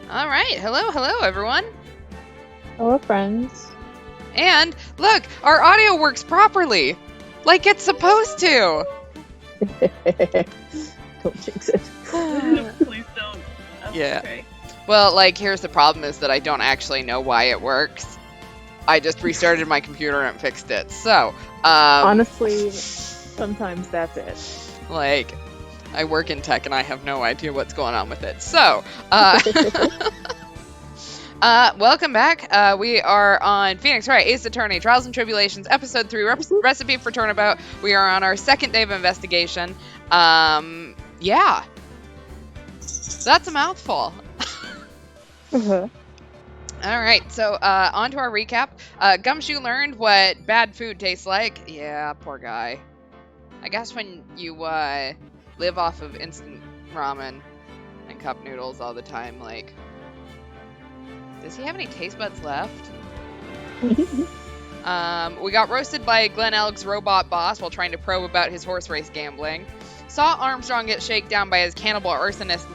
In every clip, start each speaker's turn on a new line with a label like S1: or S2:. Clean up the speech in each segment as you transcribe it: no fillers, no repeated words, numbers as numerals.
S1: All right, hello everyone.
S2: Hello, friends.
S1: And look, our audio works properly, like it's supposed to.
S2: Don't jinx it.
S3: Please don't.
S1: Yeah.
S3: Okay.
S1: Well, like here's the problem is that I don't actually know why it works. I just restarted my computer and fixed it. So,
S2: Honestly, sometimes that's it.
S1: like, I work in tech and I have no idea what's going on with it. So, welcome back. We are on Phoenix Wright, Ace Attorney, Trials and Tribulations, Episode 3, Recipe for Turnabout. We are on our second day of investigation. Yeah. That's a mouthful.
S2: Uh-huh.
S1: All right, so on to our recap. Gumshoe learned what bad food tastes like. Yeah, poor guy. I guess when you live off of instant ramen and cup noodles all the time, like, does he have any taste buds left? We got roasted by Glenn Elg's robot boss while trying to probe about his horse race gambling. Saw Armstrong get shaken down by his cannibal arsonist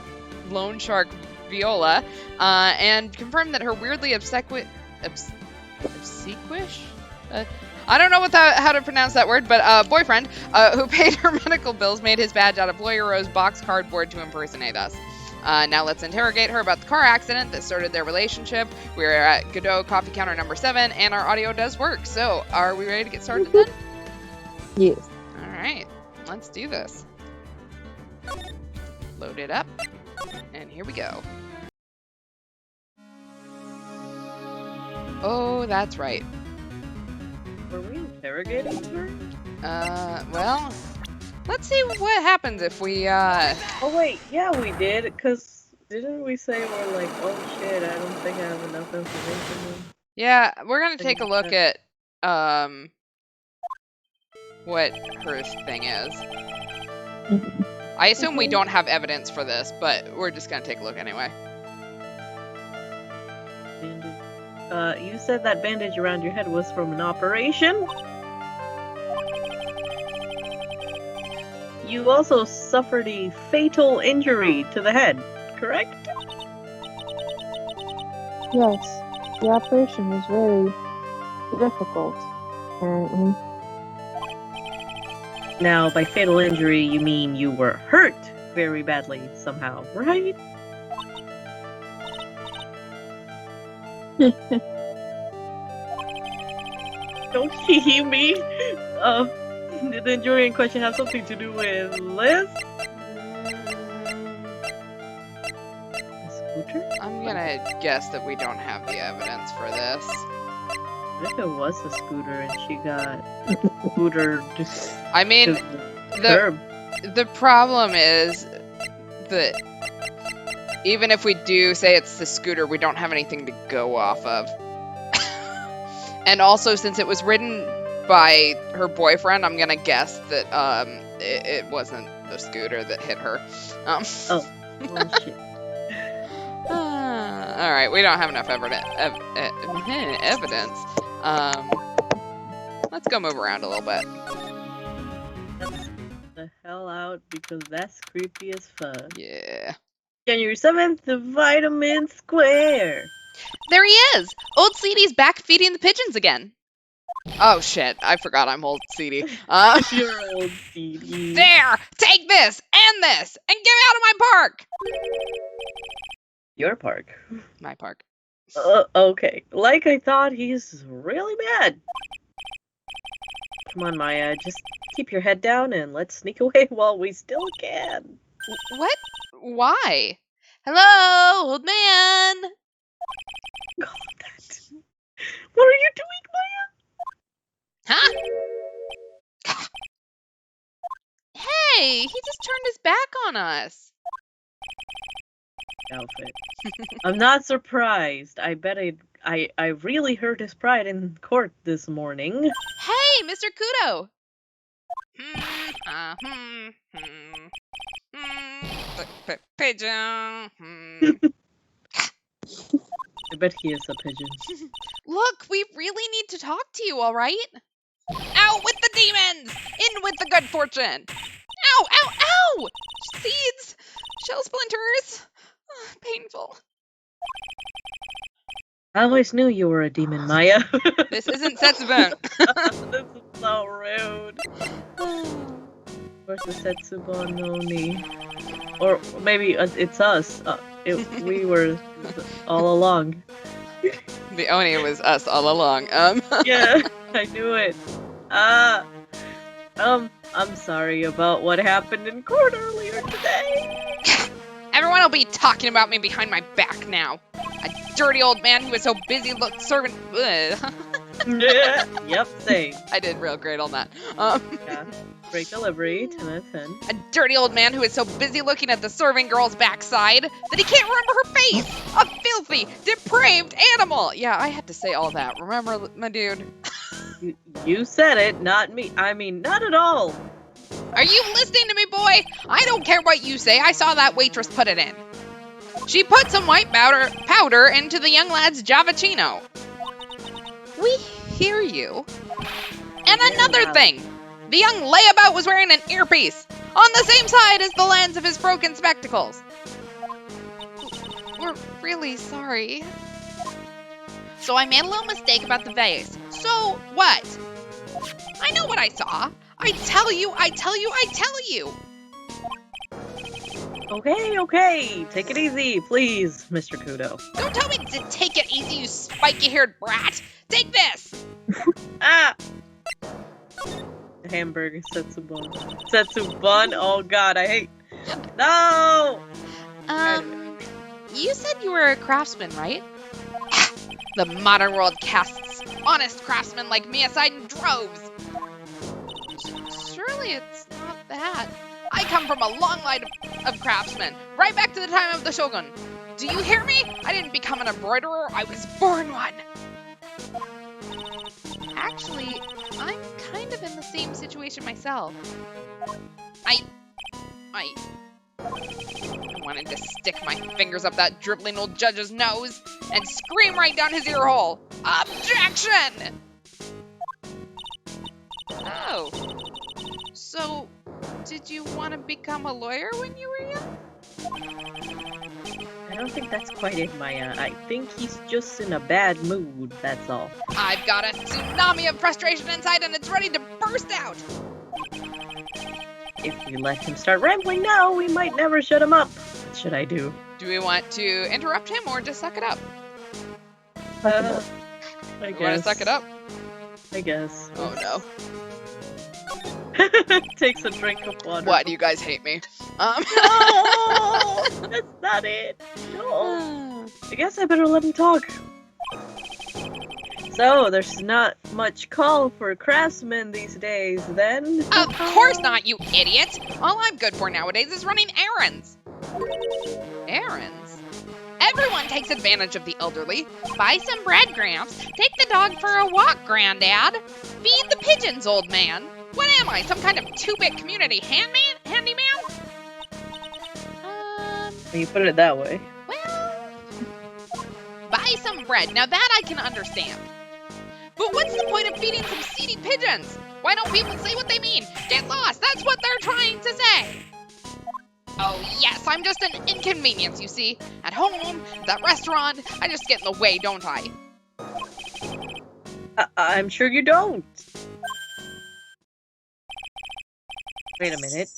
S1: loan shark Viola, and confirmed that her weirdly obsequious, I don't know how to pronounce that word, but boyfriend, who paid her medical bills, made his badge out of Lawyer Rose box cardboard to impersonate us. Now let's interrogate her about the car accident that started their relationship. We're at Godot coffee counter number 7, and our audio does work. So, are we ready to get started then?
S2: Yes.
S1: All right, let's do this. Load it up, and here we go. Oh, that's right.
S3: Were we interrogating her?
S1: Well, let's see what happens if we,
S3: Oh wait, yeah we did, because didn't we say we're like, oh shit, I don't think I have enough information?
S1: Yeah, we're gonna take a look at, what her thing is. I assume we don't have evidence for this, but we're just gonna take a look anyway.
S3: You said that bandage around your head was from an operation? You also suffered a fatal injury to the head, correct?
S2: Yes. The operation was very difficult, apparently.
S3: Now, by fatal injury, you mean you were hurt very badly somehow, right? Don't you me? Did the injury in question have something to do with Liz? A scooter?
S1: I'm gonna guess that we don't have the evidence for this.
S3: What if it was a scooter and she got scooter just
S1: I mean, the problem is that even if we do say it's the scooter, we don't have anything to go off of. And also, since it was ridden by her boyfriend, I'm gonna guess that it wasn't the scooter that hit her.
S3: Oh, well, shit.
S1: All right, we don't have enough evidence. Let's go move around a little bit.
S3: Get the hell out because that's creepy as fuck.
S1: Yeah.
S3: January 7th, the Vitamin Square.
S1: There he is! Old Seedy's back feeding the pigeons again. Oh shit, I forgot I'm old Seedy.
S3: You're old CD.
S1: There! Take this, and get me out of my park!
S3: Your park.
S1: My park.
S3: Okay. Like I thought, he's really bad. Come on, Maya, just keep your head down and let's sneak away while we still can.
S1: What? Why? Hello, old man!
S3: God, that. What are you doing, Maya?
S1: Huh? Hey, he just turned his back on us.
S3: Outfit. I'm not surprised. I bet I really hurt his pride in court this morning.
S1: Hey, Mr. Kudo! Pigeon.
S3: I bet he is a pigeon.
S1: Look, we really need to talk to you, all right? Out with the demons! In with the good fortune! Ow, ow, ow! Seeds! Shell splinters! Painful.
S3: I always knew you were a demon, Maya.
S1: This isn't Setsubun.
S3: This is so rude. Where's the Setsubun Oni? Or maybe it's us. We were all along.
S1: The Oni was us all along.
S3: Yeah, I knew it. I'm sorry about what happened in court earlier today.
S1: Everyone will be talking about me behind my back now. A dirty old man who was so busy serving.
S3: Yeah, yep, same.
S1: I did real great on that.
S3: Yeah. Great delivery, 10 out of 10.
S1: A dirty old man who is so busy looking at the serving girl's backside that he can't remember her face. A filthy, depraved animal. Yeah, I had to say all that. Remember, my dude?
S3: You said it, not me. I mean, not at all.
S1: Are you listening to me, boy? I don't care what you say. I saw that waitress put it in. She put some white powder into the young lad's Javachino. We hear you. And another thing. The young layabout was wearing an earpiece on the same side as the lens of his broken spectacles. We're really sorry. So I made a little mistake about the vase. So what? I know what I saw. I tell you.
S3: Okay. Take it easy, please, Mr. Kudo.
S1: Don't tell me to take it easy, you spiky-haired brat. Take this.
S3: Ah! Hamburger Setsubun. Setsubun? Oh god, I hate. No!
S1: You said you were a craftsman, right? The modern world casts honest craftsmen like me aside in droves. Surely it's not that. I come from a long line of craftsmen, right back to the time of the Shogun. Do you hear me? I didn't become an embroiderer, I was born one. Actually, I'm kind of in the same situation myself. I wanted to stick my fingers up that dribbling old judge's nose and scream right down his ear hole. Objection! Oh. So, did you want to become a lawyer when you were young?
S3: I don't think that's quite it, Maya. I think he's just in a bad mood, that's all.
S1: I've got a tsunami of frustration inside and it's ready to burst out.
S3: If we let him start rambling now, we might never shut him up. What should I do?
S1: Do we want to interrupt him or just suck it up?
S3: I
S1: You
S3: guess.
S1: want to suck it up?
S3: I guess.
S1: Oh no.
S3: Takes a drink of water.
S1: What, do you guys hate me?
S3: No! That's not it. No. I guess I better let him talk. So, there's not much call for craftsmen these days, then?
S1: Of course not, you idiot! All I'm good for nowadays is running errands. Errands? Everyone takes advantage of the elderly. Buy some bread, Gramps. Take the dog for a walk, Granddad. Feed the pigeons, old man. What am I, some kind of 2-bit community handyman?
S3: When you put it that way.
S1: Well, buy some bread. Now that I can understand. But what's the point of feeding some seedy pigeons? Why don't people say what they mean? Get lost, that's what they're trying to say. Oh yes, I'm just an inconvenience, you see. At home, at that restaurant, I just get in the way, don't I?
S3: I'm sure you don't. Wait a minute.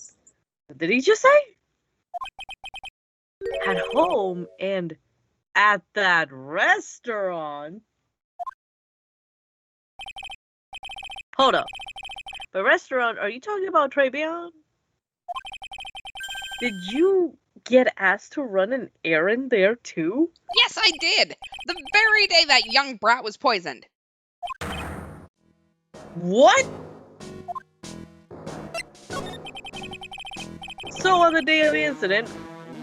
S3: What did he just say? At home and at that restaurant? Hold up. By restaurant, are you talking about Trebion? Did you get asked to run an errand there too?
S1: Yes, I did. The very day that young brat was poisoned.
S3: What? So on the day of the incident,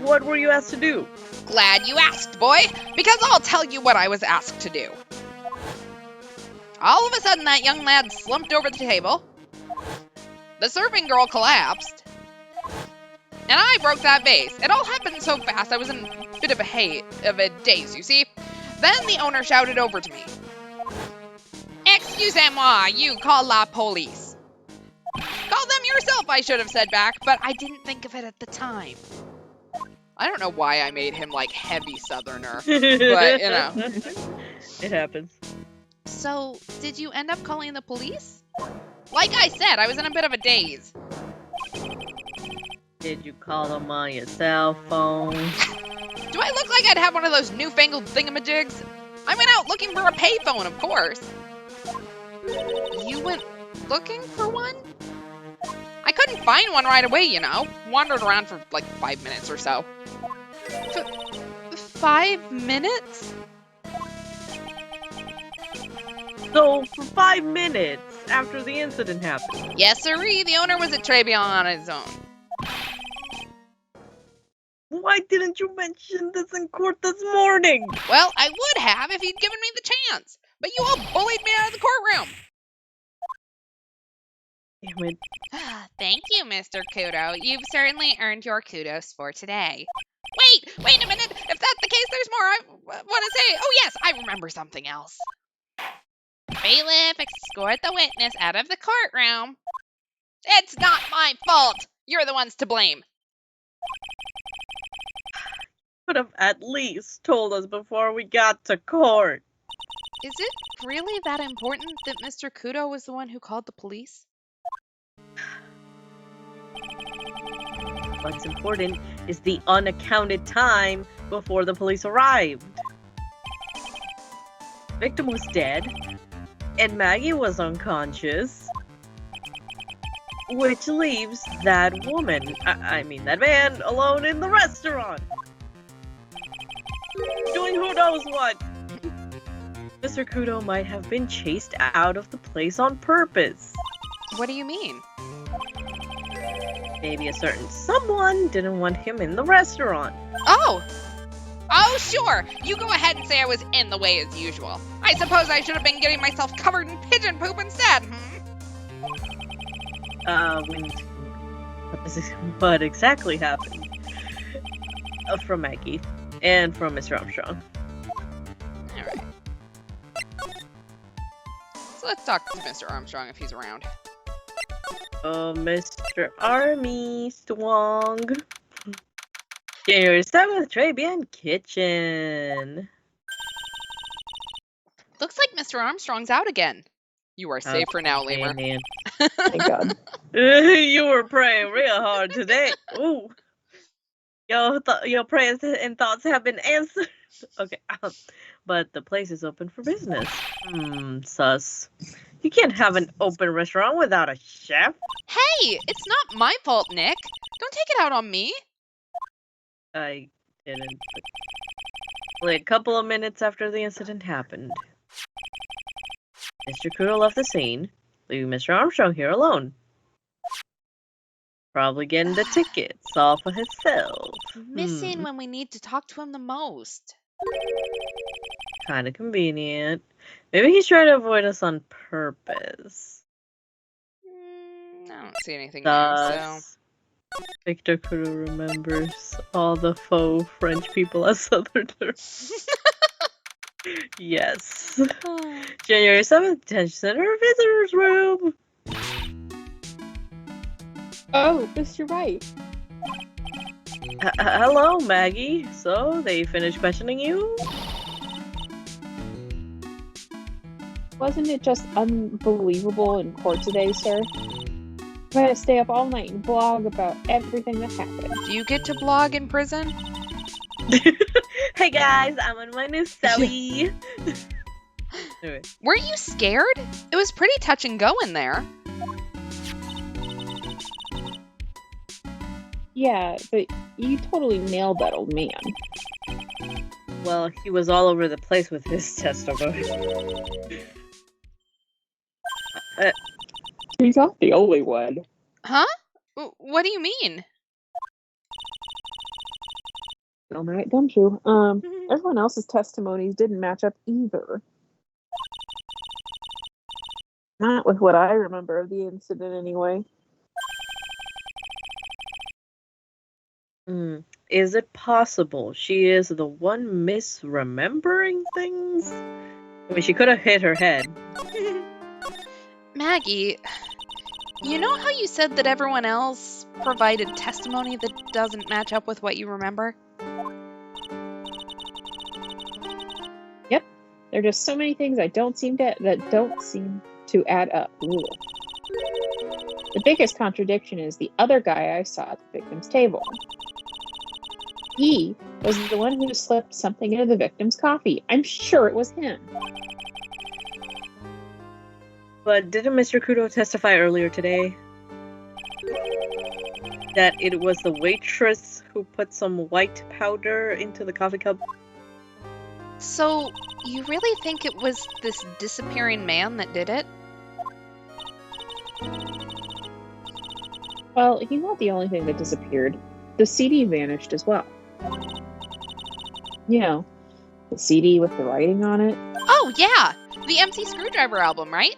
S3: what were you asked to do?
S1: Glad you asked, boy, because I'll tell you what I was asked to do. All of a sudden, that young lad slumped over the table. The serving girl collapsed. And I broke that vase. It all happened so fast, I was in a bit of a daze, you see. Then the owner shouted over to me. Excusez-moi, you call la police. Call them yourself, I should have said back, but I didn't think of it at the time. I don't know why I made him like heavy southerner, but you know.
S3: It happens.
S1: So, did you end up calling the police? Like I said, I was in a bit of a daze.
S3: Did you call them on your cell phone?
S1: Do I look like I'd have one of those newfangled thingamajigs? I went out looking for a payphone, of course. You went looking for one? I couldn't find one right away, you know. Wandered around for like 5 minutes or so. 5 minutes?
S3: So, for 5 minutes after the incident happened.
S1: Yes, sirree. The owner was at Turnabout on his own.
S3: Why didn't you mention this in court this morning?
S1: Well, I would have if he'd given me the chance. But you all bullied me out of the courtroom.
S3: Damn it.
S1: Thank you, Mr. Kudo. You've certainly earned your kudos for today. Wait a minute. If that's the case, there's more I want to say. Oh, yes, I remember something else. Bailiff, escort the witness out of the courtroom. It's not my fault. You're the ones to blame.
S3: Could have at least told us before we got to court.
S1: Is it really that important that Mr. Kudo was the one who called the police?
S3: What's important is the unaccounted time before the police arrived. Victim was dead, and Maggie was unconscious, which leaves that woman, that man, alone in the restaurant. Doing who knows what. Mr. Kudo might have been chased out of the place on purpose.
S1: What do you mean?
S3: Maybe a certain someone didn't want him in the restaurant.
S1: Oh, sure. You go ahead and say I was in the way as usual. I suppose I should have been getting myself covered in pigeon poop instead.
S3: What exactly happened? From Maggie and from Mr. Armstrong.
S1: All right. So let's talk to Mr. Armstrong if he's around.
S3: Oh, Mr. Army Strong. January 7th, Trabian Kitchen.
S1: Looks like Mr. Armstrong's out again. You are safe for now, Lemur.
S2: Thank God.
S3: You were praying real hard today. Ooh. Your prayers and thoughts have been answered. Okay, but the place is open for business. Sus. You can't have an open restaurant without a chef.
S1: Hey, it's not my fault, Nick. Don't take it out on me.
S3: I didn't. Only a couple of minutes after the incident happened, Mr. Kudo left the scene, leaving Mr. Armstrong here alone. Probably getting the tickets all for himself.
S1: Missing when we need to talk to him the most.
S3: Kinda convenient. Maybe he's trying to avoid us on purpose.
S1: I don't see anything there, so...
S3: Victor Kudo remembers all the faux French people as Southerners. Yes. January 7th, Detention Center Visitors Room.
S2: Oh, yes, you're right.
S3: Hello, Maggie. So, they finished questioning you?
S2: Wasn't it just unbelievable in court today, sir? I had to stay up all night and blog about everything that happened.
S1: Do you get to blog in prison?
S3: Hey guys, I'm on my new celly. Anyway.
S1: Were you scared? It was pretty touch and go in there.
S2: Yeah, but you totally nailed that old man.
S3: Well, he was all over the place with his testimony.
S2: He's not the only one.
S1: Huh? What do you mean?
S2: All right, don't you? Everyone else's testimonies didn't match up either. Not with what I remember of the incident, anyway.
S3: Is it possible she is the one misremembering things? I mean, she could have hit her head.
S1: Maggie, you know how you said that everyone else provided testimony that doesn't match up with what you remember?
S2: Yep. There are just so many things that don't seem to add up. Ooh. The biggest contradiction is the other guy I saw at the victim's table. He was the one who slipped something into the victim's coffee. I'm sure it was him.
S3: But didn't Mr. Kudo testify earlier today that it was the waitress who put some white powder into the coffee cup?
S1: So, you really think it was this disappearing man that did it?
S2: Well, he's not the only thing that disappeared. The CD vanished as well. You know, the CD with the writing on it.
S1: Oh, yeah! The MC Screwdriver album, right?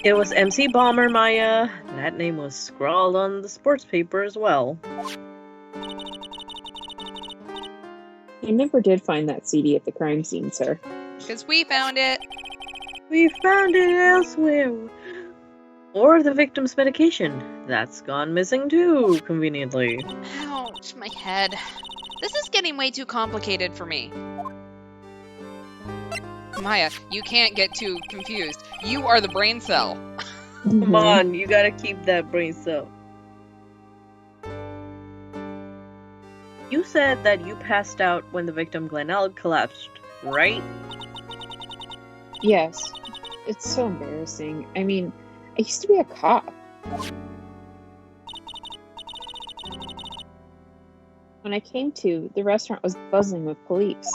S3: It was MC Bomber, Maya. That name was scrawled on the sports paper as well.
S2: I never did find that CD at the crime scene, sir.
S1: Because we found it.
S3: We found it elsewhere. Or the victim's medication. That's gone missing too, conveniently.
S1: Ouch, my head. This is getting way too complicated for me. Maya, you can't get too confused. You are the brain cell.
S3: Come on, you gotta keep that brain cell. You said that you passed out when the victim Glenelg collapsed, right?
S2: Yes. It's so embarrassing. I mean, I used to be a cop. When I came to, the restaurant was buzzing with police.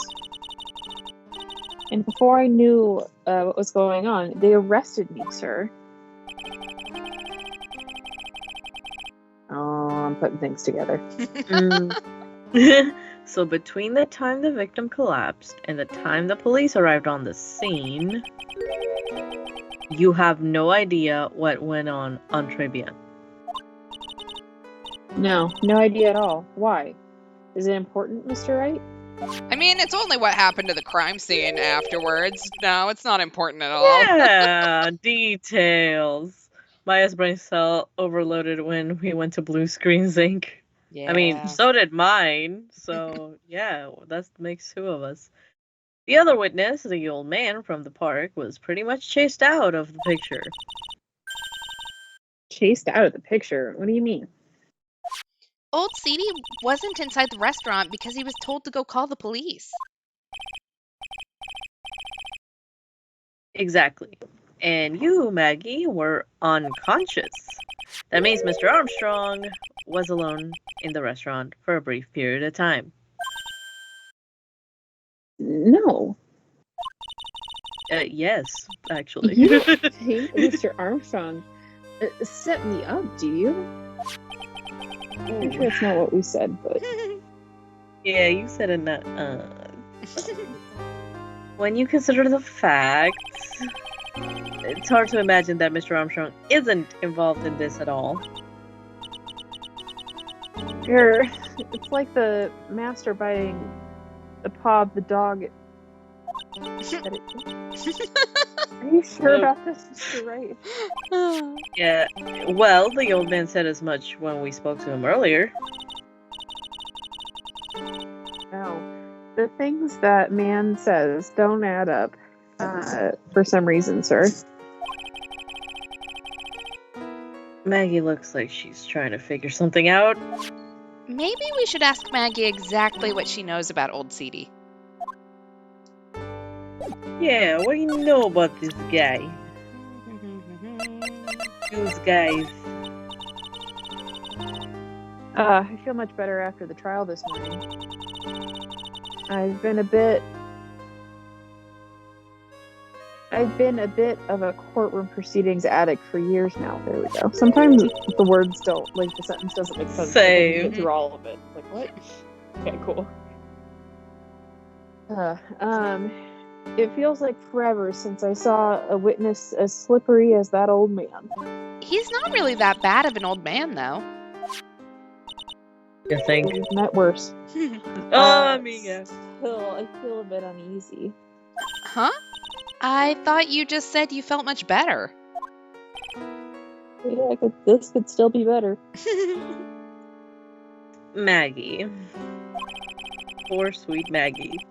S2: And before I knew what was going on, they arrested me, sir. Oh, I'm putting things together.
S3: So between the time the victim collapsed and the time the police arrived on the scene, you have no idea what went on Trebian.
S2: No idea at all. Why? Is it important, Mr. Wright?
S1: I mean, it's only what happened to the crime scene afterwards. No, it's not important at all.
S3: Yeah, details. Maya's brain cell overloaded when we went to Blue Screens Inc.
S1: Yeah.
S3: I mean, so did mine. So, yeah, that makes two of us. The other witness, the old man from the park, was pretty much chased out of the picture.
S2: Chased out of the picture? What do you mean?
S1: Old CD wasn't inside the restaurant because he was told to go call the police.
S3: Exactly. And you, Maggie, were unconscious. That means Mr. Armstrong was alone in the restaurant for a brief period of time.
S2: No.
S3: Yes, actually.
S2: You don't think Mr. Armstrong set me up, do you? I'm sure it's not what we said, but...
S3: Yeah, you said it not... When you consider the facts, it's hard to imagine that Mr. Armstrong isn't involved in this at all.
S2: It's like the master biting the paw of the dog. Are you sure about this, Mr. Wright?
S3: Yeah, well, the old man said as much when we spoke to him earlier.
S2: No. The things that man says don't add up for some reason, sir.
S3: Maggie looks like she's trying to figure something out.
S1: Maybe we should ask Maggie exactly what she knows about Old CD.
S3: Yeah, what do you know about this guy? Those guys.
S2: I feel much better after the trial this morning. I've been a bit of a courtroom proceedings addict for years now. There we go. Sometimes the words don't, like, the sentence doesn't make sense.
S3: Same.
S2: Get through all of it. Like, what? Okay, cool. It feels like forever since I saw a witness as slippery as that old man.
S1: He's not really that bad of an old man, though.
S3: You think?
S2: I've met worse.
S3: Amiga.
S2: Still, I feel a bit uneasy.
S1: Huh? I thought you just said you felt much better.
S2: Yeah, this could still be better.
S3: Maggie. Poor sweet Maggie.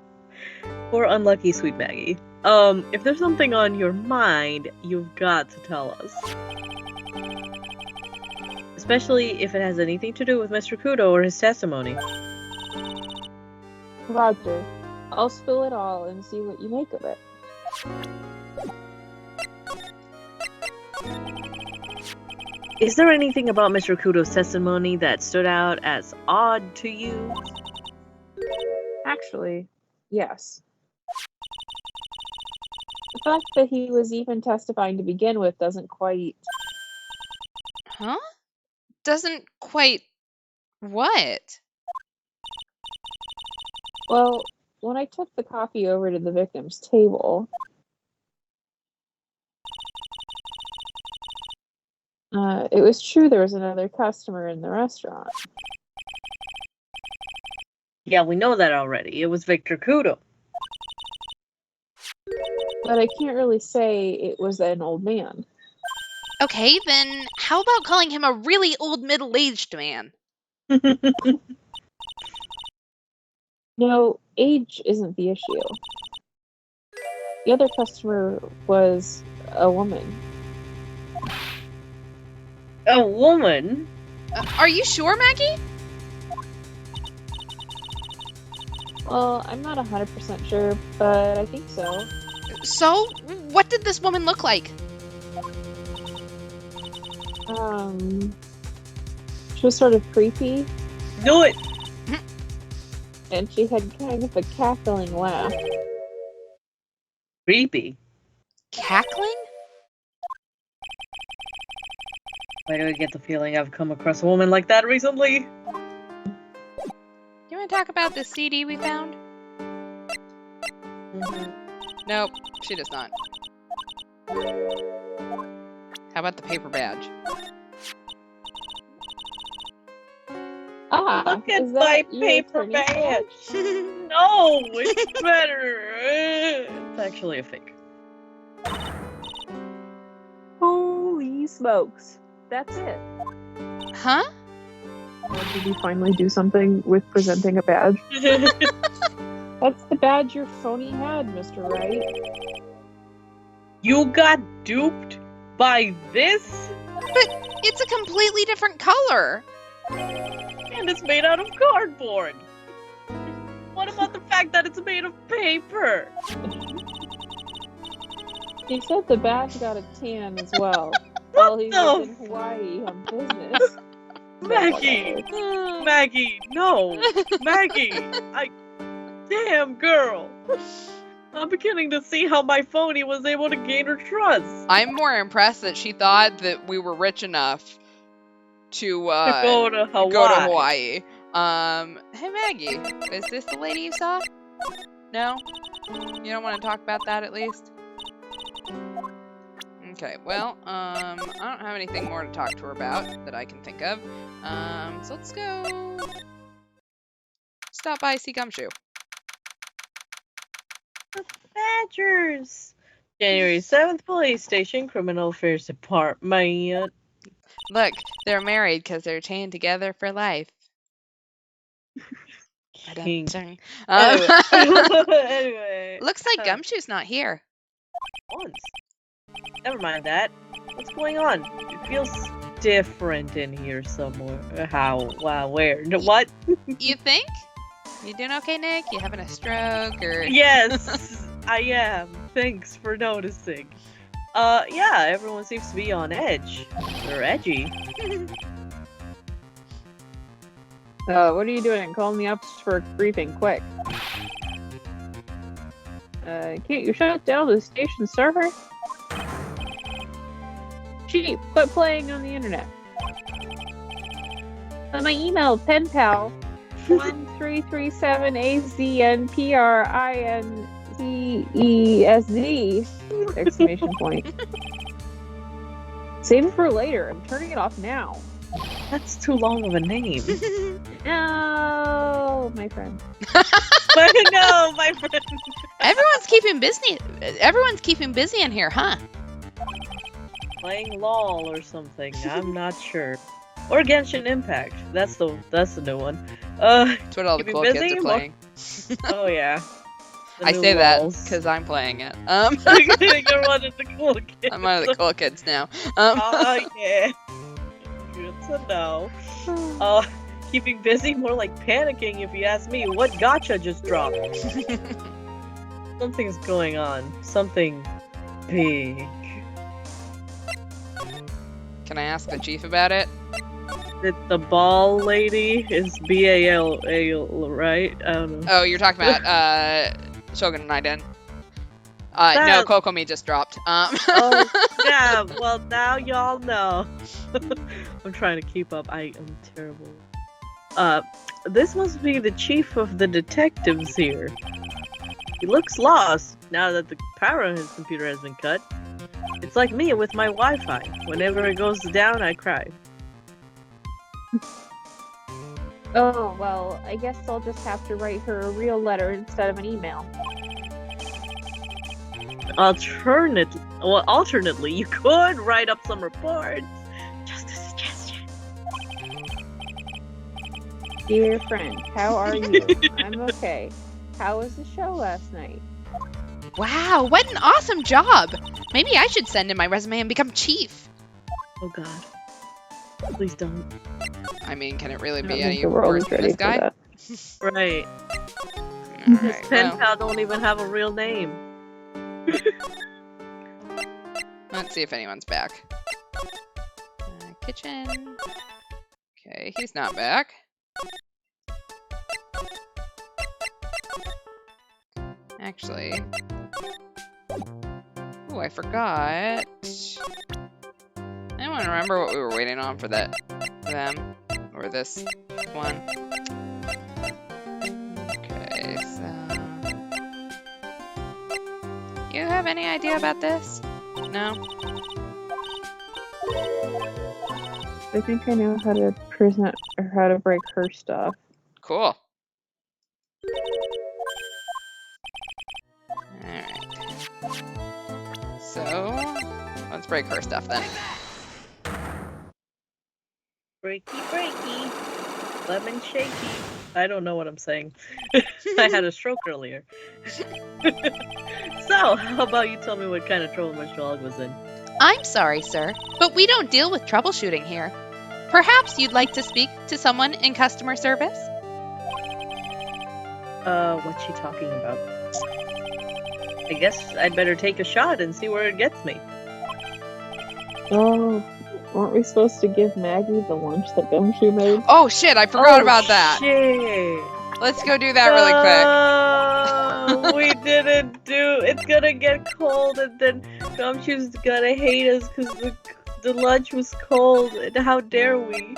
S3: Poor unlucky sweet Maggie. If there's something on your mind, you've got to tell us. Especially if it has anything to do with Mr. Kudo or his testimony.
S2: Roger. I'll spill it all and see what you make of it.
S3: Is there anything about Mr. Kudo's testimony that stood out as odd to you?
S2: Actually, yes. The fact that he was even testifying to begin with doesn't quite...
S1: Huh? Doesn't quite... What?
S2: Well, when I took the coffee over to the victim's table, it was true there was another customer in the restaurant.
S3: Yeah, we know that already. It was Victor Kudo.
S2: But I can't really say it was an old man.
S1: Okay, then how about calling him a really old middle-aged man?
S2: No, age isn't the issue. The other customer was a woman.
S3: A woman?
S1: Are you sure, Maggie?
S2: Well, I'm not 100% sure, but I think so.
S1: So, what did this woman look like?
S2: She was sort of creepy,
S3: Do it!
S2: and she had kind of a cackling laugh.
S3: Creepy.
S1: Cackling?
S3: Why do I get the feeling I've come across a woman like that recently?
S1: You want to talk about this CD we found? Nope, she does not. How about the paper badge?
S2: Ah,
S3: Look at
S2: is
S3: my
S2: that your
S3: paper
S2: attorney's
S3: badge!
S2: badge?
S3: No, it's better! It's actually a fake.
S2: Holy smokes. That's it.
S1: Huh?
S2: Did you finally do something with presenting a badge? That's the badge your phony had, Mr. Wright.
S3: You got duped by this?
S1: But it's a completely different color.
S3: And it's made out of cardboard. What about the fact that it's made of paper?
S2: He said the badge got a tan as well. While he was in Hawaii on business.
S3: Maggie! Maggie, no! Maggie! Damn, girl! I'm beginning to see how my phony was able to gain her trust.
S1: I'm more impressed that she thought that we were rich enough to
S3: go to Hawaii.
S1: Go to Hawaii. Hey Maggie, is this the lady you saw? No? You don't want to talk about that at least? Okay, well, I don't have anything more to talk to her about that I can think of. So let's go stop by see Gumshoe.
S3: The Badgers! January 7th, Police Station, Criminal Affairs Department.
S1: Look, they're married because they're chained together for life.
S3: King.
S1: Anyway. Looks like Gumshoe's not here.
S3: Once. Never mind that. What's going on? It feels different in here somewhere. How? Wow, where? What?
S1: You think? You doing okay, Nick? You having a stroke or?
S3: Yes, I am. Thanks for noticing. Yeah, everyone seems to be on edge. They're edgy.
S2: What are you doing? Call me up for a briefing, quick. Can't you shut down the station server? Cheap, quit playing on the internet. My email, penpal 1337AZNPRINCESZ! Exclamation point. Save it for later. I'm turning it off now.
S3: That's too long of a name.
S2: No, my friend.
S3: No, my friend.
S1: Everyone's keeping busy in here, huh?
S3: Playing LOL or something. I'm not sure. Or Genshin Impact. That's the new one.
S1: That's what all the cool kids are playing.
S3: Oh yeah.
S1: I say that because I'm playing it.
S3: You're one of the cool kids.
S1: I'm one of the cool kids now.
S3: Oh yeah. Good to know. Keeping busy, more like panicking if you ask me. What gotcha just dropped? Something's going on. Something big.
S1: Can I ask the chief about it?
S3: The ball lady is B-A-L-A, right? I don't know.
S1: Oh, you're talking about Shogun and Naiden. No, Kokomi just dropped.
S3: Oh, yeah. Well, now y'all know. I'm trying to keep up. I am terrible. This must be the chief of the detectives here. He looks lost now that the power on his computer has been cut. It's like me with my Wi-Fi. Whenever it goes down, I cry.
S2: Oh, well, I guess I'll just have to write her a real letter instead of an email.
S3: Alternately, you could write up some reports. Just a suggestion.
S2: Dear friend, how are you? I'm okay. How was the show last night?
S1: Wow, what an awesome job! Maybe I should send in my resume and become chief.
S3: Oh god. Please don't.
S1: I mean, can it really be
S2: I
S1: any
S2: think the world
S1: worse
S2: is
S1: than
S2: ready
S1: this
S2: for
S1: guy?
S2: that.
S3: Right.
S1: Alright,
S3: His pen
S1: well,
S3: pal don't even have a real name.
S1: let's see if anyone's back. Kitchen. Okay, he's not back. Actually. Oh, I forgot. Anyone remember what we were waiting on for them? Or this one? Okay, so... You have any idea about this? No?
S2: I think I know how to present or how to break her stuff.
S1: Cool. Alright. So, let's break her stuff then.
S3: Breaky, breaky. Lemon shaky. I don't know what I'm saying. I had a stroke earlier. So, how about you tell me what kind of trouble my dog was in?
S1: I'm sorry, sir, but we don't deal with troubleshooting here. Perhaps you'd like to speak to someone in customer service?
S3: What's she talking about? I guess I'd better take a shot and see where it gets me.
S2: Oh, weren't we supposed to give Maggie the lunch that Gumshoe made?
S1: Oh shit, I forgot about that.
S3: Shit.
S1: Let's go do that really quick.
S3: No, we didn't do. It's gonna get cold, and then Gumshoe's gonna hate us because the lunch was cold. And how dare we?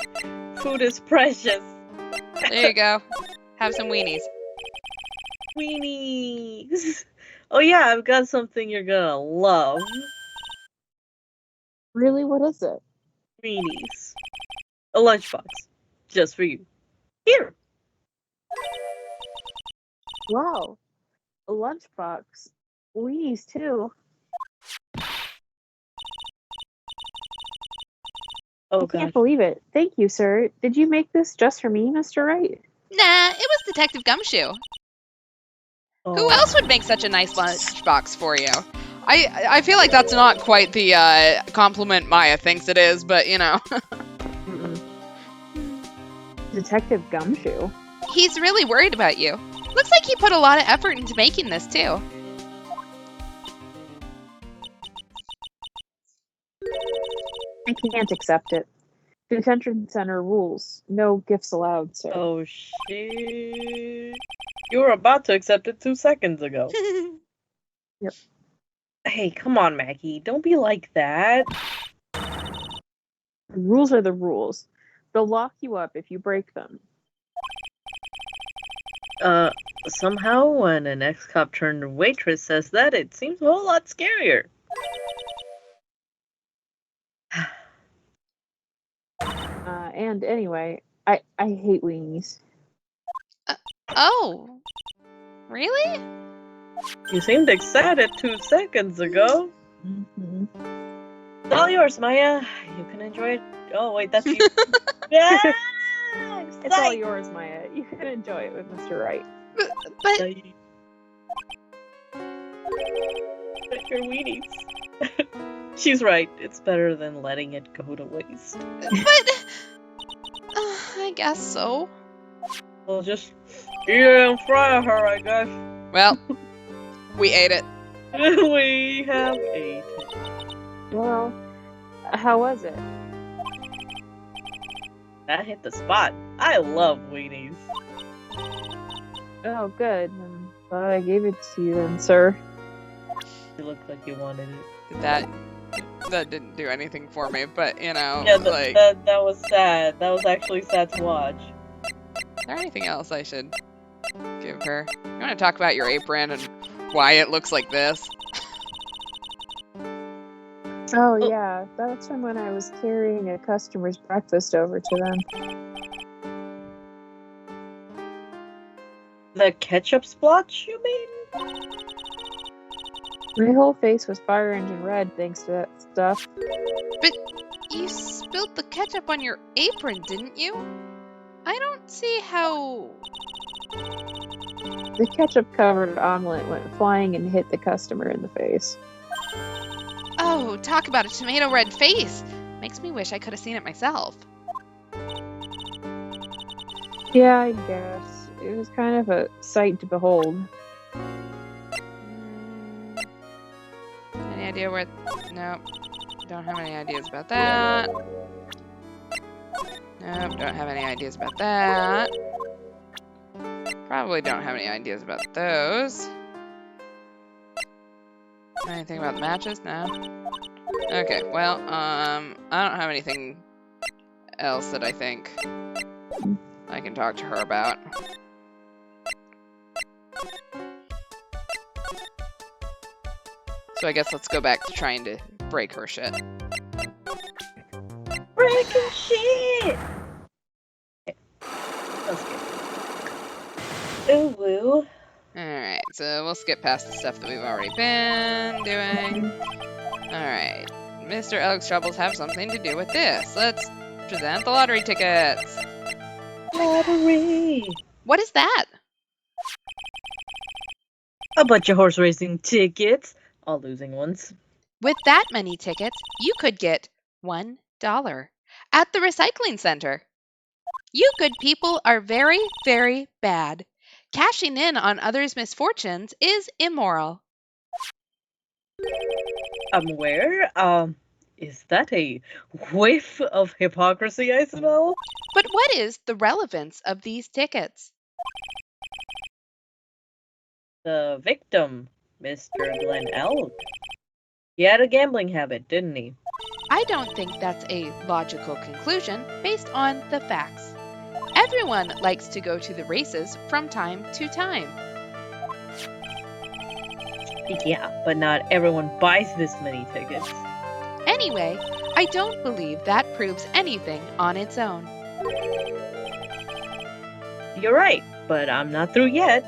S3: Food is precious.
S1: There you go. Have some weenies.
S3: Weenies. Oh yeah, I've got something you're gonna love.
S2: Really? What is it?
S3: Weenies. A lunchbox. Just for you. Here.
S2: Wow. A lunchbox. Weenies, too.
S3: Oh
S2: I
S3: god.
S2: can't believe it. Thank you, sir. Did you make this just for me, Mr. Wright?
S1: Nah, it was Detective Gumshoe.
S3: Oh.
S1: Who else would make such a nice lunchbox for you? I feel like that's not quite the compliment Maya thinks it is, but you know.
S2: Detective Gumshoe?
S1: He's really worried about you. Looks like he put a lot of effort into making this, too.
S2: I can't accept it. Detention center rules. No gifts allowed, sir.
S3: Oh shit. You were about to accept it 2 seconds ago.
S2: Yep.
S3: Hey, come on, Maggie. Don't be like that.
S2: The rules are the rules. They'll lock you up if you break them.
S3: Somehow when an ex-cop turned waitress says that, it seems a whole lot scarier.
S2: And anyway, I hate weenies.
S1: Oh. Really?
S3: You seemed excited 2 seconds ago.
S2: Mm-hmm.
S3: It's all yours, Maya. You can enjoy it. Oh, wait, that's you. Yeah!
S2: It's all yours, Maya. You can enjoy it with Mr. Wright.
S1: But
S3: Your weenies. She's right. It's better than letting it go to waste.
S1: But I guess so.
S3: We'll just eat it and fry her, I guess.
S1: Well, we ate it.
S3: We have ate it.
S2: Well, how was it?
S3: That hit the spot. I love weenies.
S2: Oh, good. I'm glad I gave it to you then, sir.
S3: You looked like you wanted it.
S1: That didn't do anything for me, but you know,
S3: Yeah,
S1: like,
S3: that was sad. That was actually sad to watch.
S1: is there anything else I should give her? You want to talk about your apron and why it looks like this?
S2: Oh, yeah. That's from when I was carrying a customer's breakfast over to them.
S3: The ketchup splotch, you mean?
S2: My whole face was fire engine red thanks to that stuff.
S1: But you spilled the ketchup on your apron, didn't you? I don't see how...
S2: The ketchup-covered omelet went flying and hit the customer in the face.
S1: Oh, talk about a tomato red face! Makes me wish I could have seen it myself.
S2: Yeah, I guess. It was kind of a sight to behold.
S1: Any idea where... Nope. Don't have any ideas about that. Nope, don't have any ideas about that. Probably don't have any ideas about those. Anything about the matches? No. Okay, well, I don't have anything else that I think I can talk to her about. So I guess let's go back to trying to break her shit.
S3: Breaking shit! Let's go. Ooh woo.
S1: Alright, so we'll skip past the stuff that we've already been doing. Alright, Mr. Alex Troubles have something to do with this. Let's present the lottery tickets.
S3: Lottery!
S1: What is that?
S3: A bunch of horse racing tickets. All losing ones.
S1: With that many tickets, you could get $1 at the recycling center. You good people are very, very bad. Cashing in on others' misfortunes is immoral.
S3: Where? Is that a whiff of hypocrisy I smell?
S1: But what is the relevance of these tickets?
S3: The victim, Mr. Glenn Elk. He had a gambling habit, didn't he?
S1: I don't think that's a logical conclusion based on the facts. Everyone likes to go to the races from time to time.
S3: Yeah, but not everyone buys this many tickets.
S1: Anyway, I don't believe that proves anything on its own.
S3: You're right, but I'm not through yet.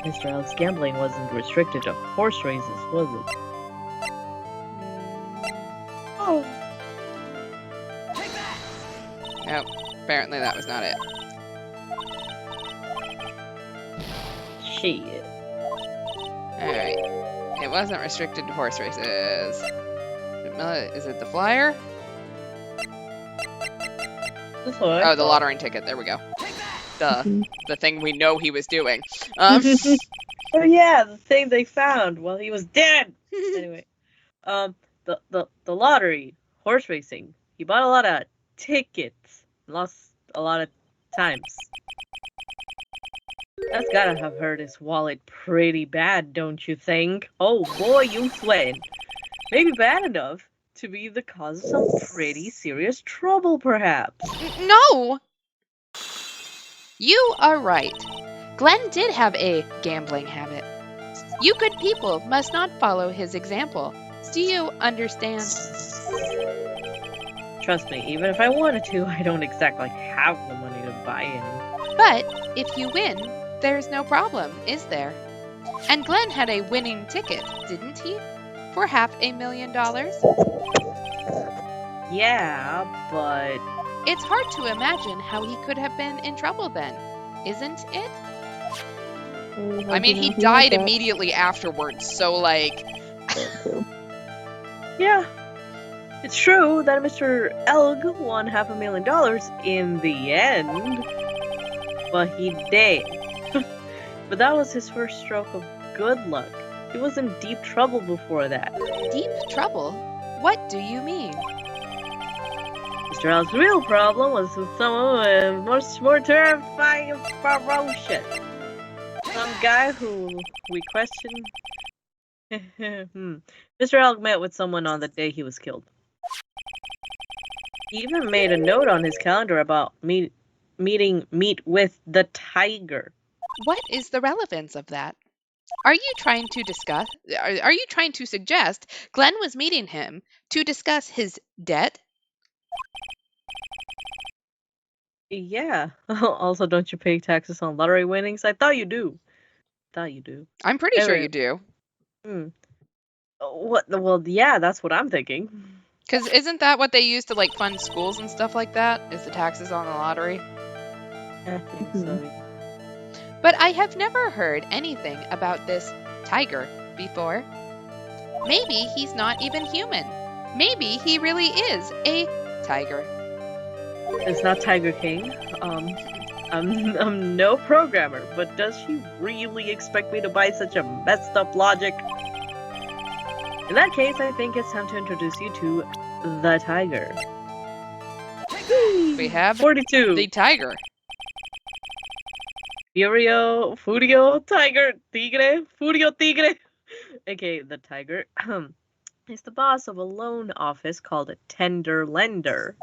S3: Mr. Elk's gambling wasn't restricted to horse races, was it? Oh.
S1: Nope, apparently that was not it.
S3: Shit.
S1: Alright, it wasn't restricted to horse races. Is it the flyer? Oh, the lottery ticket, there we go. The thing we know he was doing.
S3: Oh yeah, the thing they found while he was dead. Anyway, the lottery, horse racing. He bought a lot of tickets, lost a lot of times. That's gotta have hurt his wallet pretty bad, don't you think? Oh boy, you sweating. Maybe bad enough to be the cause of some pretty serious trouble, perhaps.
S1: No! You are right. Glenn did have a gambling habit. You good people must not follow his example. Do you understand?
S3: Trust me, even if I wanted to, I don't exactly have the money to buy any.
S1: But if you win, there's no problem, is there? And Glenn had a winning ticket, didn't he? For $500,000?
S3: Yeah, but...
S1: It's hard to imagine how he could have been in trouble then, isn't it? I mean, he died immediately afterwards, so like...
S3: Yeah. It's true that Mr. Elg won $500,000 in the end. But he did. But that was his first stroke of good luck. He was in deep trouble before that.
S1: Deep trouble? What do you mean?
S3: Mr. Elg's real problem was with someone with much more terrifying ferocious. Some guy who we question. Mr. Elg met with someone on the day he was killed. He even made a note on his calendar about meet with the tiger.
S1: What is the relevance of that? Are you trying to suggest Glenn was meeting him to discuss his debt?
S3: Yeah. Also, don't you pay taxes on lottery winnings? I thought you do.
S1: I'm pretty sure you do.
S3: What? Well, yeah, that's what I'm thinking.
S1: Because isn't that what they use to like fund schools and stuff like that? Is the taxes on the lottery?
S3: I think so.
S1: But I have never heard anything about this tiger before. Maybe he's not even human. Maybe he really is a tiger.
S3: It's not Tiger King. I'm no programmer, but does she really expect me to buy such a messed up logic? In that case, I think it's time to introduce you to the tiger.
S1: We have
S3: 42.
S1: The tiger.
S3: Furio, tiger, tigre, Furio, tigre. Okay, the tiger. He's the boss of a loan office called a tender lender.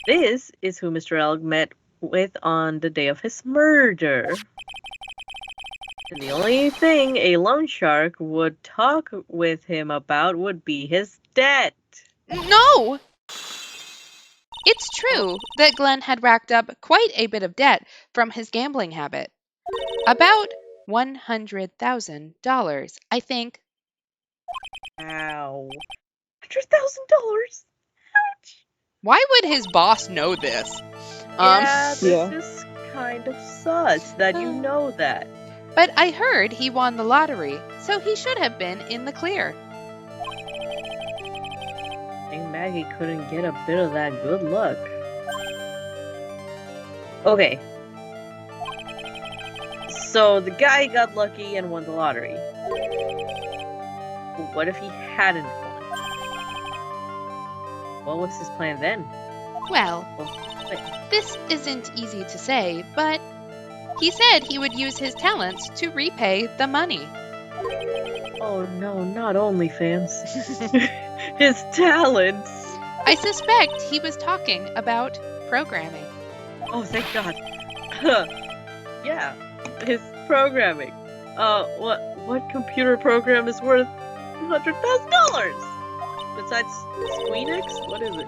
S3: This is who Mr. Elg met with on the day of his murder. And the only thing a loan shark would talk with him about would be his debt.
S1: No! It's true that Glenn had racked up quite a bit of debt from his gambling habit. About $100,000, I think.
S3: Wow. $100,000? Ouch!
S1: Why would his boss know this?
S3: This is kind of sus that you know that.
S1: But I heard he won the lottery, so he should have been in the clear.
S3: I think Maggie couldn't get a bit of that good luck. Okay. So the guy got lucky and won the lottery. But what if he hadn't won? What was his plan then?
S1: Well, this isn't easy to say, but he said he would use his talents to repay the money.
S3: Oh no, not OnlyFans. His talents.
S1: I suspect he was talking about programming.
S3: Oh, thank God. Yeah, his programming. What computer program is worth $100,000? Besides Squeenix? What is it?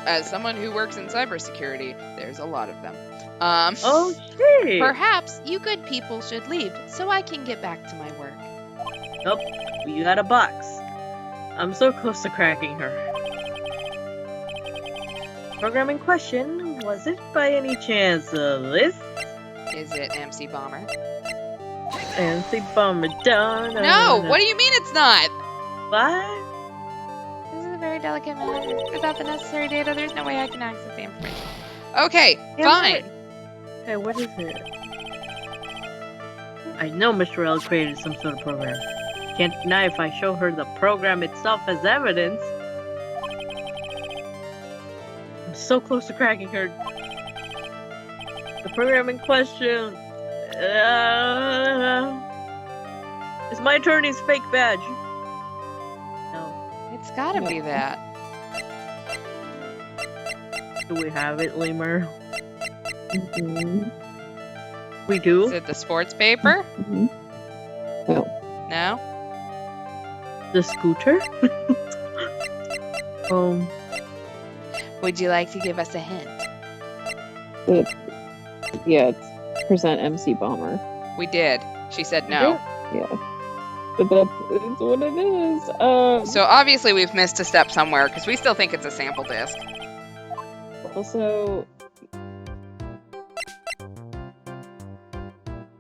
S1: As someone who works in cybersecurity, there's a lot of them.
S3: Oh shit!
S1: Perhaps you good people should leave so I can get back to my work.
S3: Nope, you got a box. I'm so close to cracking her. Programming question, was it by any chance this?
S1: Is it MC Bomber?
S3: MC Bomber, done.
S1: No, what do you mean it's not?
S3: What?
S1: This is a very delicate matter. Without the necessary data, there's no way I can access the information. Okay, fine.
S3: Hey, what is it? I know Mr. L created some sort of program. Can't deny if I show her the program itself as evidence. I'm so close to cracking her. The program in question is my attorney's fake badge. No.
S1: It's gotta be that.
S3: Do we have it, Lemur?
S2: Mm-hmm.
S3: We do?
S1: Is it the sports paper?
S2: Mm-hmm. No.
S1: No?
S3: The scooter?
S1: Would you like to give us a hint?
S2: It's present MC Bomber.
S1: We did. She said no.
S2: Yeah. But that's what it is.
S1: So obviously we've missed a step somewhere because we still think it's a sample disc.
S2: Also,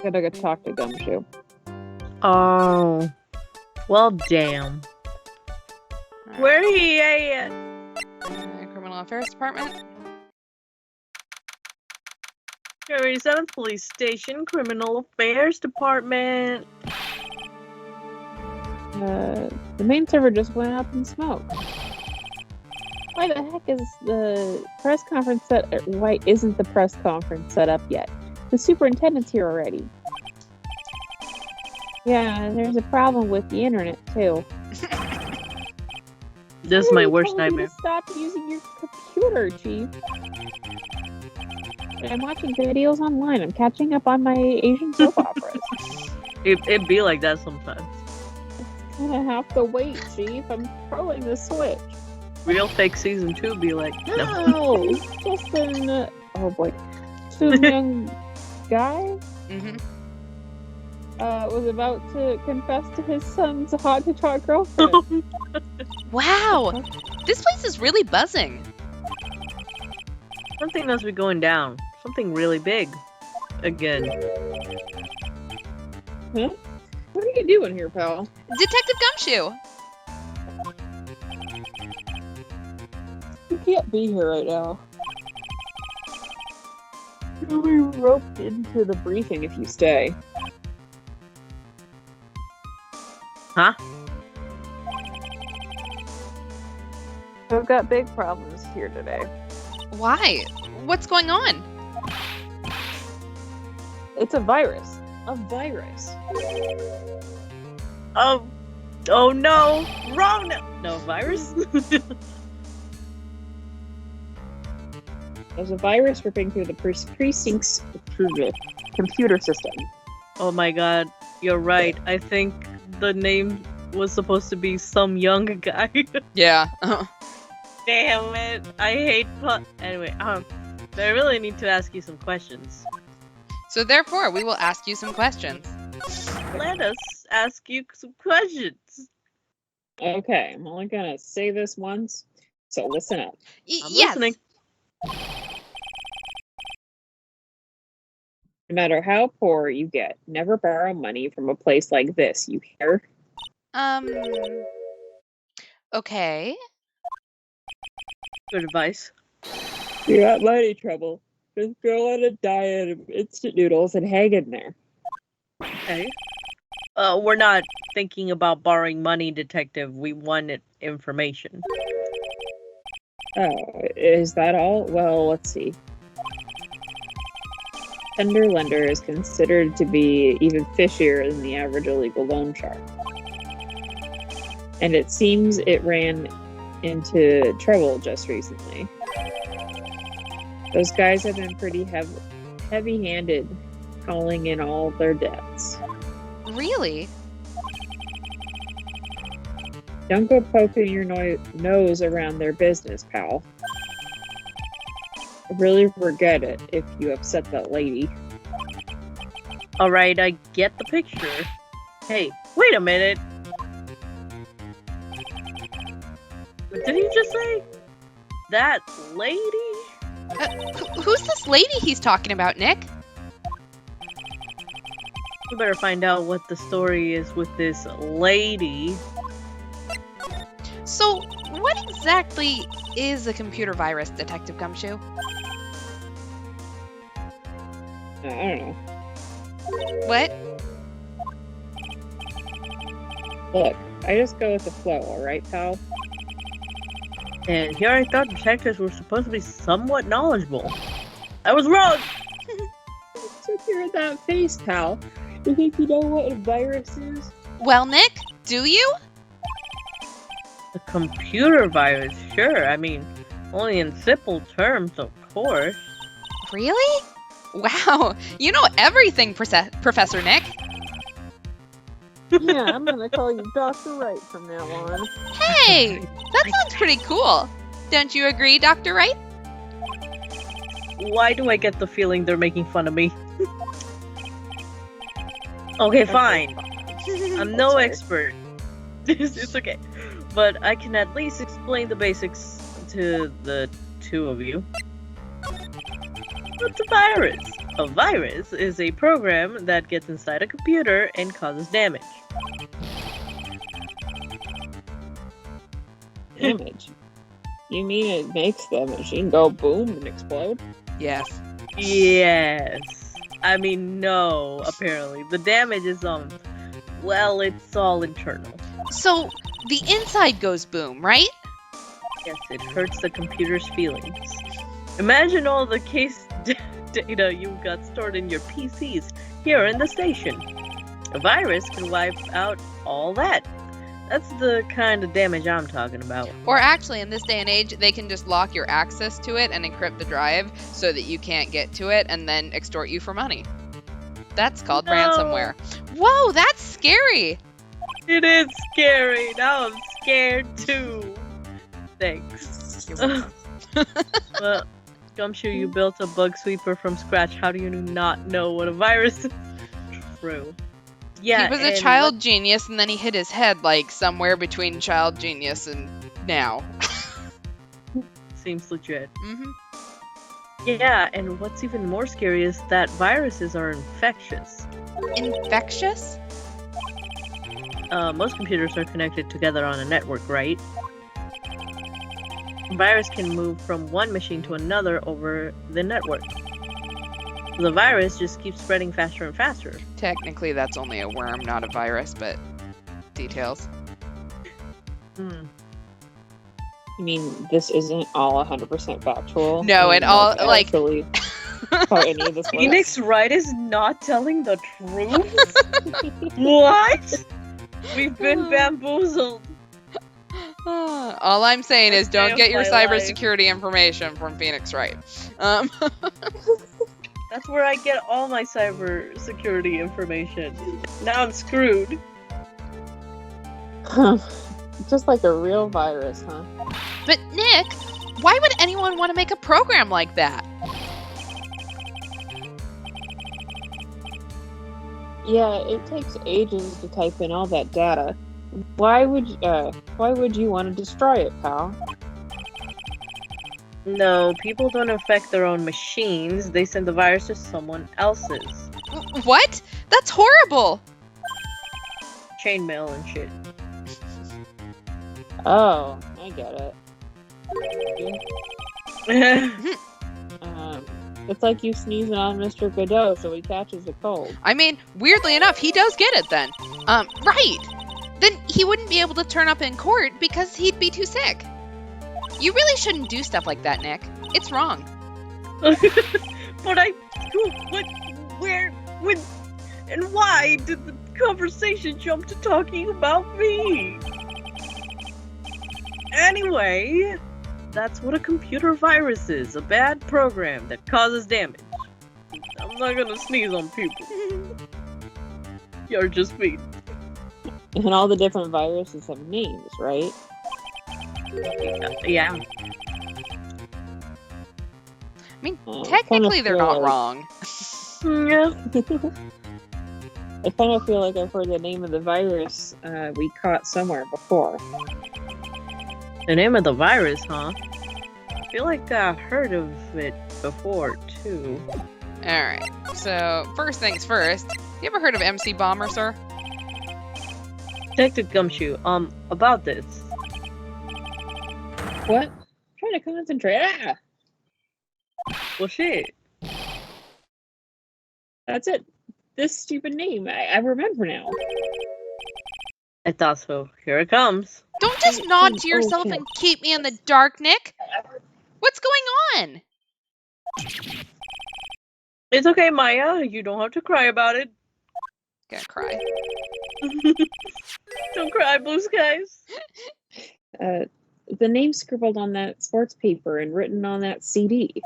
S2: Gotta go talk to Gumshoe.
S3: Oh. Well, damn. Where he at?
S1: Criminal Affairs Department.
S3: 37th Police Station, Criminal Affairs Department.
S2: The main server just went up in smoke. Why the heck is the press conference set? Why isn't the press conference set up yet? The superintendent's here already. Yeah, there's a problem with the internet too.
S3: This is my worst
S2: told you to
S3: nightmare.
S2: Stop using your computer, Chief. I'm watching videos online. I'm catching up on my Asian soap operas.
S3: It be like that sometimes.
S2: Gonna have to wait, Chief. I'm throwing the switch.
S3: Real fake season 2 be like, no.
S2: No, just an oh boy, some young guy was about to confess to his son's hot-to-trot girlfriend.
S1: Wow, this place is really buzzing.
S3: Something must be going down. Something really big. Again.
S2: Huh? What are you doing here, pal?
S1: Detective Gumshoe.
S2: You can't be here right now. You'll be roped into the briefing if you stay.
S3: Huh?
S2: I've got big problems here today.
S1: Why? What's going on?
S2: It's a virus. A virus.
S3: Oh no! Wrong! No virus?
S2: There's a virus ripping through the precinct's computer system.
S3: Oh my god, you're right. I think the name was supposed to be some young guy.
S1: Yeah.
S3: Damn it! I hate Anyway, I really need to ask you some questions.
S1: So therefore, we will ask you some questions.
S3: Let us ask you some questions.
S2: Okay, I'm only gonna say this once, so listen up.
S3: I'm
S1: Yes.
S3: listening.
S2: No matter how poor you get, never borrow money from a place like this, you hear?
S1: Okay.
S3: Good advice.
S2: You got money trouble. Just go on a diet of instant noodles and hang in there.
S3: Okay. We're not thinking about borrowing money, detective. We wanted information.
S2: Oh, is that all? Well, let's see. Tender lender is considered to be even fishier than the average illegal loan shark. And it seems it ran into trouble just recently. Those guys have been pretty heavy-handed, calling in all their debts.
S1: Really?
S2: Don't go poking your nose around their business, pal. Really regret it if you upset that lady.
S3: Alright, I get the picture. Hey, wait a minute. What did he just say? That lady?
S1: Who's this lady he's talking about, Nick?
S3: We better find out what the story is with this lady.
S1: So, what exactly is a computer virus, Detective Gumshoe?
S2: I don't know.
S1: What?
S2: Look, I just go with the flow, alright, pal?
S3: And here I thought detectives were supposed to be somewhat knowledgeable. I was wrong!
S2: So you're that face, pal. You think you know what a virus is?
S1: Well, Nick, do you?
S3: A computer virus, sure. I mean, only in simple terms, of course.
S1: Really? Wow, you know everything, Professor Nick.
S2: Yeah, I'm gonna call you Dr. Wright from now on.
S1: Hey, that sounds pretty cool. Don't you agree, Dr. Wright?
S3: Why do I get the feeling they're making fun of me? Okay, fine. I'm no
S2: Sorry.
S3: expert. It's okay. But I can at least explain the basics to the two of you. What's a virus? A virus is a program that gets inside a computer and causes damage.
S2: Damage? You mean it makes the machine go boom and explode?
S1: Yes.
S3: Yes. I mean, no, apparently. The damage is, well, it's all internal.
S1: So the inside goes boom, right?
S3: Yes, it hurts the computer's feelings. Imagine all the case data you've got stored in your PCs here in the station. A virus can wipe out all that. That's the kind of damage I'm talking about.
S1: Or actually, in this day and age, they can just lock your access to it and encrypt the drive so that you can't get to it and then extort you for money. That's called ransomware. Whoa, that's scary.
S3: It is scary. Now I'm scared too. Thanks. Well, Gumshoe, you built a bug sweeper from scratch. How do you not know what a virus is? True. Yeah,
S1: he was a child genius, and then he hit his head like somewhere between child genius and now.
S3: Seems legit.
S1: Mm-hmm.
S3: Yeah, and what's even more scary is that viruses are infectious.
S1: Infectious?
S3: Most computers are connected together on a network, right? A virus can move from one machine to another over the network. The virus just keeps spreading faster and faster.
S1: Technically, that's only a worm, not a virus, but details.
S2: You mean this isn't all 100% factual?
S1: No, it all, like...
S2: Actually, how any of this works?
S3: Phoenix Wright is not telling the truth? What? We've been bamboozled.
S1: All I'm saying is don't get your
S3: my life.
S1: cybersecurity information from Phoenix Wright.
S3: That's where I get all my cybersecurity information. Now I'm screwed.
S2: Just like a real virus, huh?
S1: But Nick, why would anyone want to make a program like that?
S2: Yeah, it takes ages to type in all that data. Why would you want to destroy it, pal?
S3: No, people don't infect their own machines. They send the virus to someone else's.
S1: What? That's horrible!
S3: Chainmail and shit.
S2: Oh, I get it. It's like you sneezing on Mr. Godot so he catches a cold.
S1: I mean, weirdly enough, he does get it then. Right! Then he wouldn't be able to turn up in court because he'd be too sick. You really shouldn't do stuff like that, Nick. It's wrong.
S3: But where, when, and why did the conversation jump to talking about me? Anyway, that's what a computer virus is. A bad program that causes damage. I'm not gonna sneeze on people. You're just mean.
S2: And all the different viruses have names, right?
S3: Yeah.
S1: I mean, technically they're not wrong.
S3: Yeah.
S2: I kind of feel like I've heard the name of the virus we caught somewhere before.
S3: The name of the virus, huh? I feel like I've heard of it before, too.
S1: Alright, so first things first. You ever heard of MC Bomber, sir?
S3: Detective Gumshoe, about this.
S2: What? I'm trying to concentrate. Ah!
S3: Well, shit.
S2: That's it. This stupid name. I remember now.
S3: I thought so. Here it comes.
S1: Don't just nod to yourself and keep me in the dark, Nick. What's going on?
S3: It's okay, Maya. You don't have to cry about it.
S1: Gonna cry.
S3: Don't cry, Blue Skies.
S2: The name scribbled on that sports paper and written on that CD.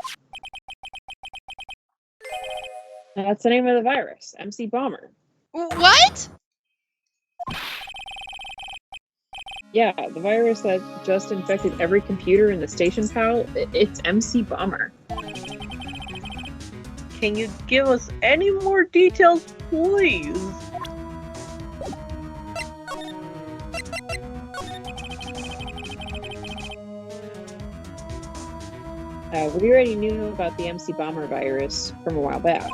S2: That's the name of the virus, MC Bomber.
S1: What?
S2: Yeah, the virus that just infected every computer in the station, pal. It's MC Bomber.
S3: Can you give us any more details, please?
S2: We already knew about the MC Bomber virus from a while back.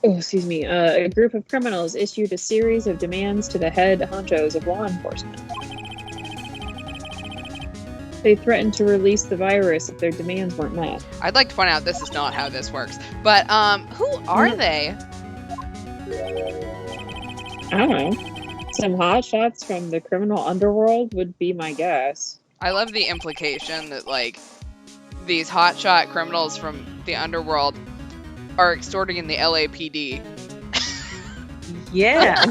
S2: Excuse me. A group of criminals issued a series of demands to the head honchos of law enforcement. They threatened to release the virus if their demands weren't met.
S1: I'd like to point out this is not how this works. But who are they?
S2: I don't know. Some hotshots from the criminal underworld would be my guess.
S1: I love the implication that, like, these hotshot criminals from the underworld are extorting the LAPD.
S3: Yeah.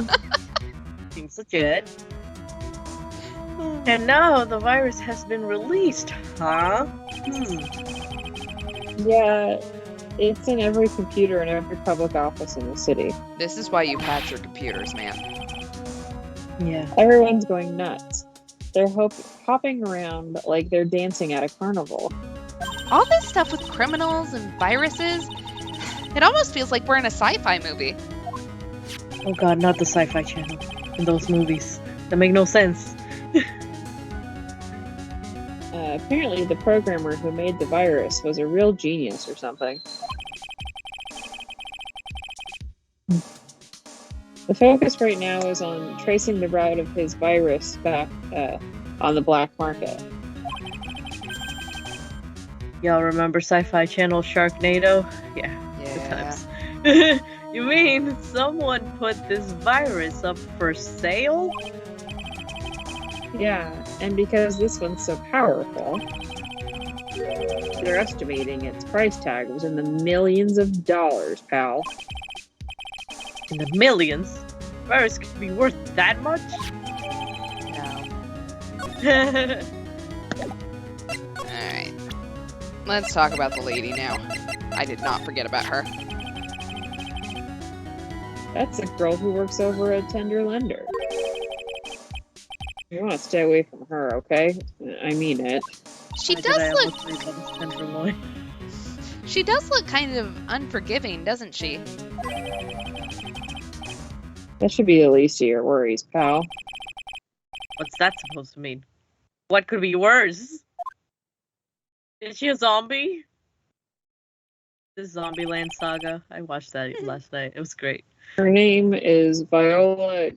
S3: Seems legit. And now the virus has been released, huh?
S2: Yeah, it's in every computer in every public office in the city.
S1: This is why you patch your computers, man.
S3: Yeah.
S2: Everyone's going nuts. They're hopping around like they're dancing at a carnival.
S1: All this stuff with criminals and viruses, it almost feels like we're in a sci-fi movie.
S3: Oh god, not the Sci-Fi Channel. And those movies. That make no sense.
S2: Apparently the programmer who made the virus was a real genius or something. The focus right now is on tracing the route of his virus back on the black market.
S3: Y'all remember Sci-Fi Channel Sharknado? Yeah. Good times. You mean someone put this virus up for sale?
S2: Yeah, and because this one's so powerful, they're estimating its price tag was in the millions of dollars, pal.
S3: In the millions? Virus could be worth that much?
S1: No. Alright. Let's talk about the lady now. I did not forget about her.
S2: That's a girl who works over at Tender Lender. You want to stay away from her, okay? I mean it.
S1: She does look kind of unforgiving, doesn't she?
S2: That should be the least of your worries, pal.
S3: What's that supposed to mean? What could be worse? Is she a zombie? This Zombieland saga. I watched that last night. It was great.
S2: Her name is Viola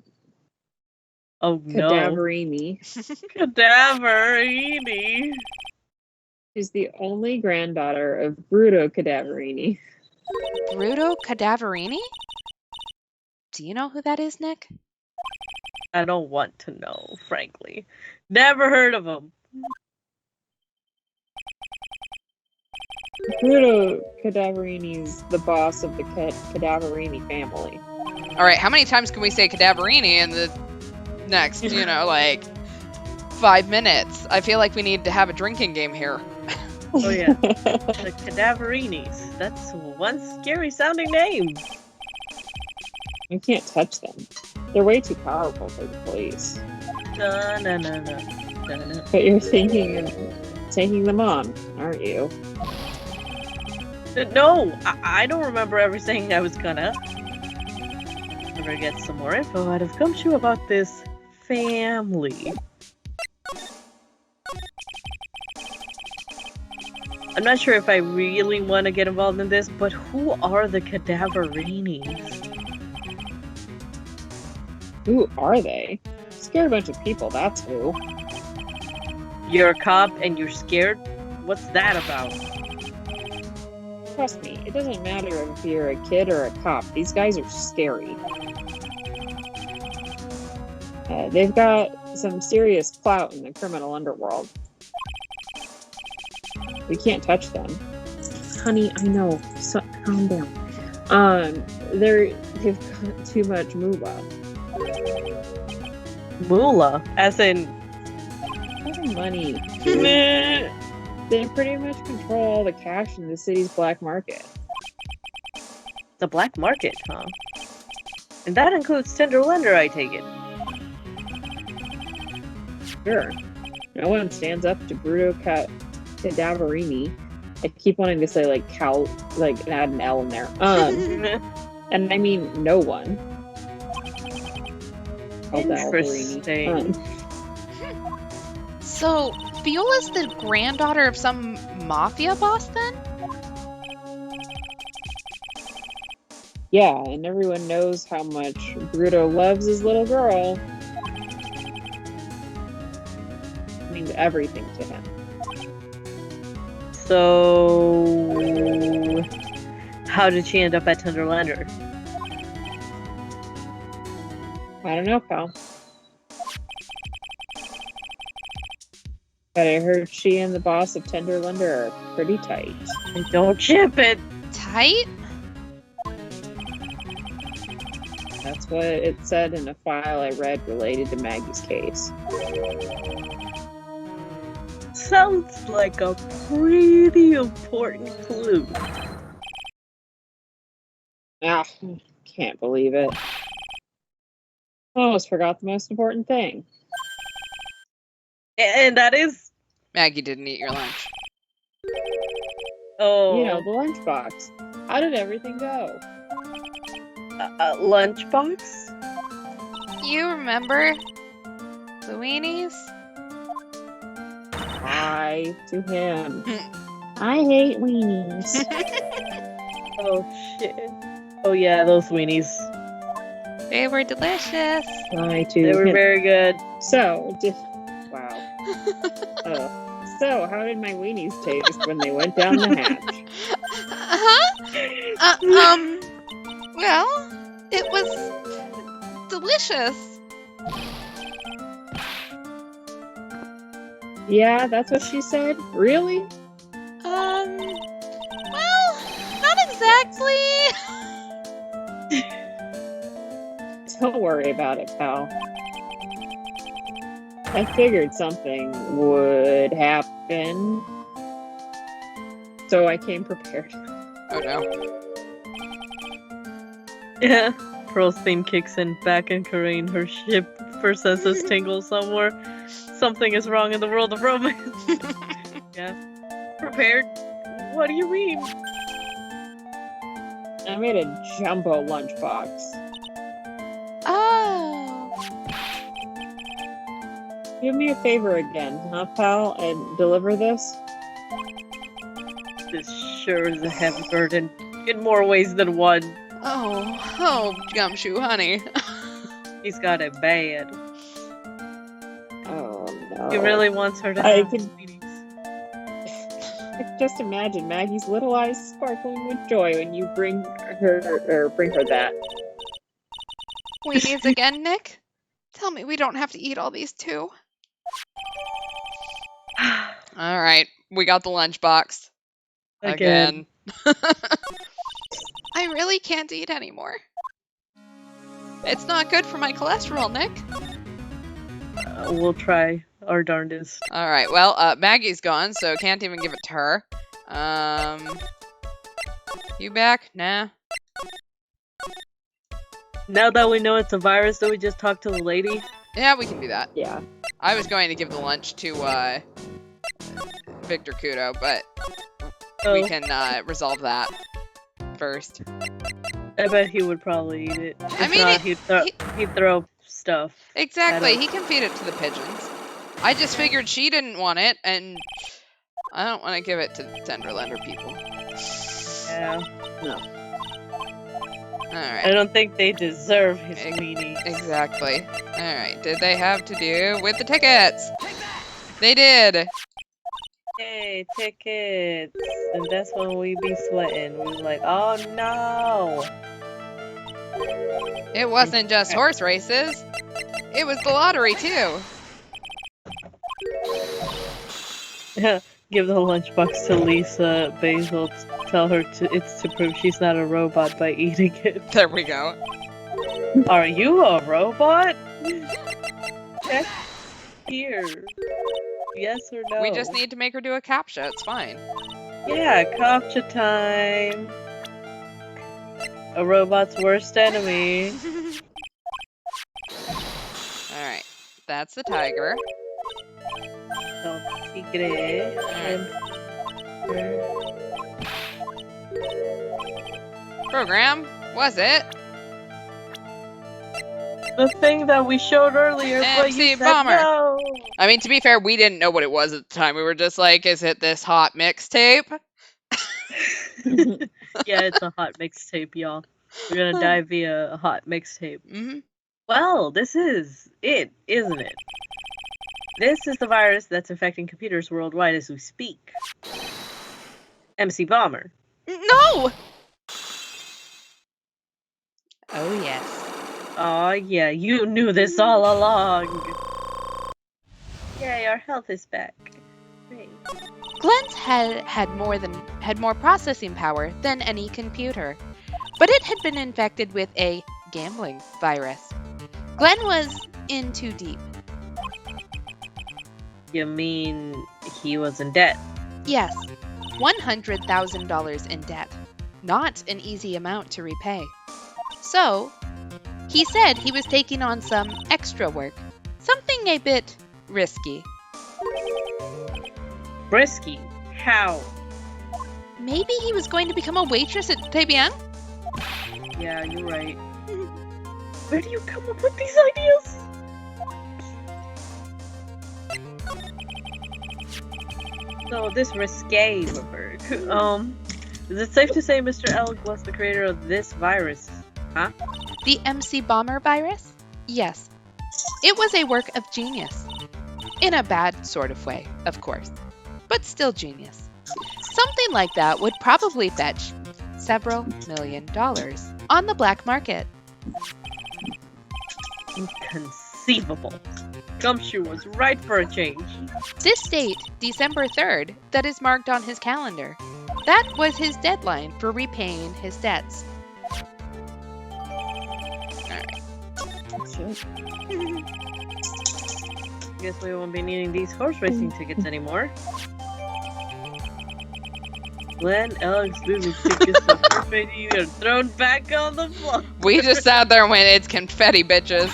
S3: Oh no.
S2: Cadaverini.
S3: Cadaverini.
S2: She's the only granddaughter of Bruto Cadaverini.
S1: Bruto Cadaverini? Do you know who that is, Nick?
S3: I don't want to know, frankly. Never heard of him.
S2: Bruto Cadaverini's the boss of the Cadaverini family.
S1: Alright, how many times can we say Cadaverini in the next, 5 minutes? I feel like we need to have a drinking game here.
S3: Oh yeah. The Cadaverinis. That's one scary sounding name.
S2: You can't touch them. They're way too powerful for the police.
S3: No.
S2: But you're thinking of taking them on, aren't you?
S3: No, I don't remember ever saying I was gonna. Never get some more info out of Gumshoe about this family. I'm not sure if I really want to get involved in this, but who are the Cadaverinis?
S2: Who are they? Scared a bunch of people, that's who.
S3: You're a cop and you're scared? What's that about?
S2: Trust me, it doesn't matter if you're a kid or a cop. These guys are scary. They've got some serious clout in the criminal underworld. We can't touch them. Honey, I know. So, calm down. They've got too much moolah.
S3: Moolah? As in...
S2: money. They pretty much control all the cash in the city's black market.
S3: The black market, huh? And that includes Tender Lender, I take it.
S2: Sure. No one stands up to Bruto Cadaverini. I keep wanting to say add an L in there. And I mean no one.
S3: Interesting.
S1: So, Viola's the granddaughter of some mafia boss then?
S2: Yeah, and everyone knows how much Bruto loves his little girl. It means everything to him.
S3: So, how did she end up at Tenderlander?
S2: I don't know, pal. But I heard she and the boss of Tenderlander are pretty tight.
S3: Don't ship it.
S1: Tight?
S2: That's what it said in a file I read related to Maggie's case.
S3: Sounds like a pretty important clue.
S2: Ah, can't believe it. Almost forgot the most important thing.
S3: And that is,
S1: Maggie didn't eat your lunch.
S3: oh,
S2: You know, the lunchbox. How did everything go?
S3: a lunchbox?
S1: You remember the weenies?
S2: Hi to him. I hate weenies.
S3: Oh shit. Oh yeah, those weenies.
S1: They were delicious.
S2: Hi to
S3: They were
S2: him.
S3: very good.
S2: So, wow. So, how did my weenies taste when they went down the hatch?
S1: Well, it was delicious.
S2: Yeah, that's what she said? Really?
S1: Well, not exactly.
S2: Don't worry about it, pal. I figured something would happen. So I came prepared.
S1: Oh no.
S3: Yeah. Pearl's theme kicks in back in Korean. Her ship first senses tingle somewhere. Something is wrong in the world of romance. Yeah. Prepared? What do you mean?
S2: I made a jumbo lunchbox.
S1: Oh.
S2: Do me a favor again, huh, pal, and deliver this?
S3: This sure is a heavy burden. In more ways than one.
S1: Oh, Gumshoe, honey.
S3: He's got it bad.
S2: Oh no.
S3: He really wants her to
S2: I
S3: have
S2: can-
S3: sweeties.
S2: I can just imagine Maggie's little eyes sparkling with joy when you bring her that.
S1: Weenies again, Nick? Tell me we don't have to eat all these too. All right, we got the lunchbox. Again. I really can't eat anymore. It's not good for my cholesterol, Nick.
S3: We'll try our darndest.
S1: All right, well, Maggie's gone, so can't even give it to her. You back? Nah.
S3: Now that we know it's a virus, do we just talk to the lady?
S1: Yeah, we can do that.
S2: Yeah.
S1: I was going to give the lunch to, Victor Kudo, but we can, resolve that first.
S3: I bet he would probably eat it. If
S1: I mean,
S3: not, he'd throw stuff.
S1: Exactly, he can feed it to the pigeons. I just figured she didn't want it, and I don't want to give it to the Tenderlander people.
S3: Yeah.
S2: No.
S1: Alright.
S3: I don't think they deserve his weenie.
S1: Exactly. Alright, did they have to do with the tickets? They did!
S3: Hey, tickets! And that's when we be sweating. We like, oh no!
S1: It wasn't just horse races. It was the lottery, too.
S3: Give the lunchbox to Lisa Basil. Tell her it's to prove she's not a robot by eating it.
S1: There we go.
S3: Are you a robot? Check here. Yes or no?
S1: We just need to make her do a CAPTCHA. It's fine.
S3: Yeah, CAPTCHA time. A robot's worst enemy.
S1: Alright. That's the tiger.
S3: El tigre.
S1: Program? Was it?
S3: The thing that we showed earlier, but
S1: MC
S3: you said
S1: Bomber.
S3: no.
S1: I mean, to be fair, we didn't know what it was at the time. We were just like, is it this hot mixtape?
S3: Yeah, it's a hot mixtape, y'all. We're gonna dive via a hot mixtape.
S1: Mm-hmm.
S3: Well, this is it, isn't it? This is the virus that's infecting computers worldwide as we speak. MC Bomber.
S1: No! Oh, yes.
S3: Oh yeah, you knew this all along. Yay, our health is back. Great.
S1: Glenn's had more processing power than any computer, but it had been infected with a gambling virus. Glenn was in too deep.
S3: You mean he was in debt?
S1: Yes, $100,000 in debt. Not an easy amount to repay. So, he said he was taking on some extra work, something a bit risky.
S3: Risky? How?
S1: Maybe he was going to become a waitress at Taebian?
S3: Yeah, you're right. Where do you come up with these ideas? So this risque work. Is it safe to say Mr. Elk was the creator of this virus? Huh?
S1: The MC Bomber virus? Yes. It was a work of genius. In a bad sort of way, of course. But still genius. Something like that would probably fetch several $1 million on the black market.
S3: Inconceivable. Gumshoe was right for a change.
S1: This date, December 3rd, that is marked on his calendar. That was his deadline for repaying his debts. Alright.
S3: Guess we won't be needing these horse racing tickets anymore. Glenn Alex movie tickets are confetti are thrown back on the floor.
S1: We just sat there and went, it's confetti, bitches.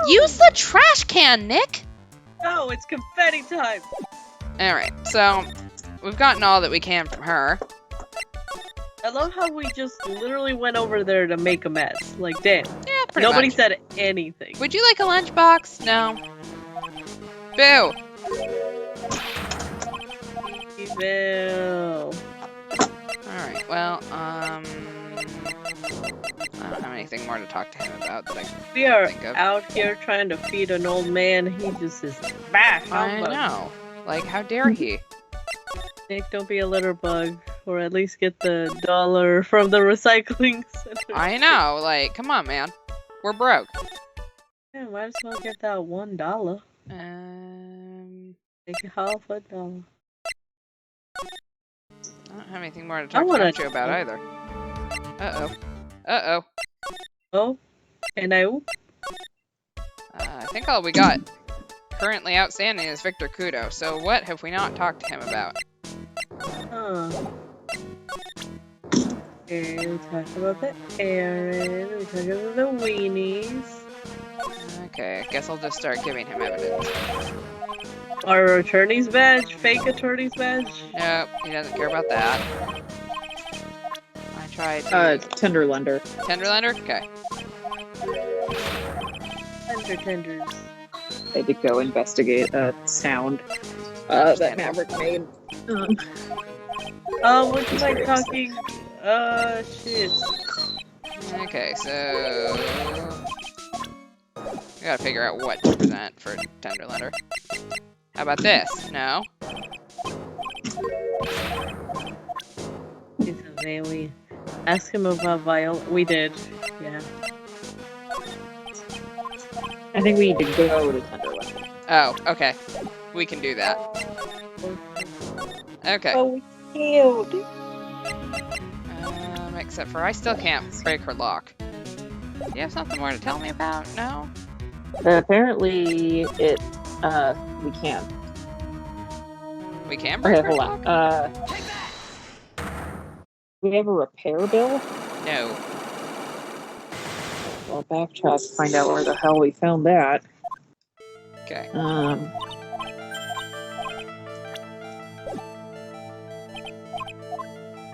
S1: Use the trash can, Nick!
S3: No, it's confetti time.
S1: Alright, so we've gotten all that we can from her.
S3: I love how we just literally went over there to make a mess. Like, damn.
S1: Yeah, pretty
S3: Nobody
S1: much.
S3: said anything.
S1: Would you like a lunchbox? No. Boo!
S3: Evil.
S1: Alright, well, I don't have anything more to talk to him about that I can
S3: We are
S1: think of.
S3: out here trying to feed an old man. He just is back.
S1: I know. Like, how dare he?
S3: Nick, don't be a litter bug. Or at least get the dollar from the recycling center.
S1: I know, like, come on, man. We're broke.
S3: Yeah, might as well get that $1. Take half $1.
S1: I don't have anything more to talk to you about either. Uh-oh. Uh-oh.
S3: Oh, and I
S1: I think all we got currently outstanding is Victor Kudo, so what have we not talked to him about?
S3: Okay, we talked about the Aaron, we talked about the weenies.
S1: Okay, I guess I'll just start giving him evidence.
S3: Our attorney's badge, fake attorney's badge.
S1: Nope, he doesn't care about that. I tried to...
S2: Tenderlender.
S1: Tenderlander? Okay.
S3: Tenders.
S2: I had to go investigate a sound that Maverick made.
S3: Would you like talking? Shit.
S1: Okay, so... we gotta figure out what to present for Tenderlander. How about this? No?
S3: It's a Bailey. Ask him about Viola. We did. Yeah.
S2: I think we need to go to Tenderlender.
S1: Oh, okay. We can do that. Okay.
S3: Oh, we killed.
S1: Except for I still can't break her lock. Do you have something more to tell me about? No?
S2: Apparently, we can.
S1: We can break
S2: Okay,
S1: her
S2: hold
S1: lock?
S2: on. We have a repair bill?
S1: No.
S2: Well, backtrack to find out where the hell we found that.
S1: Okay.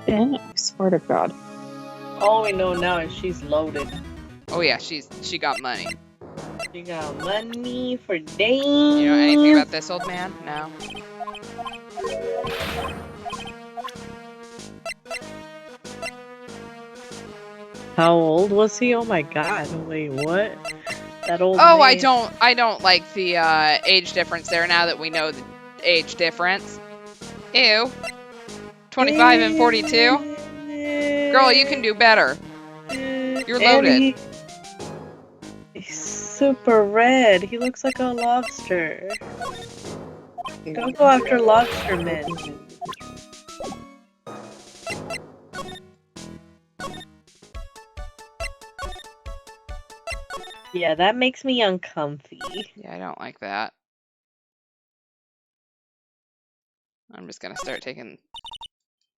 S2: Ben, I swear to God.
S3: All we know now is she's loaded.
S1: Oh yeah, she got money.
S3: You got money for days.
S1: You know anything about this old man? No.
S3: How old was he? Oh my god! Wait, what? That old.
S1: Oh,
S3: man.
S1: I don't like the age difference there. Now that we know the age difference. Ew. 25 and 42. Girl, you can do better. You're loaded.
S3: He's super red. He looks like a lobster. Don't go after lobster men. Yeah, that makes me uncomfy.
S1: Yeah, I don't like that. I'm just gonna start taking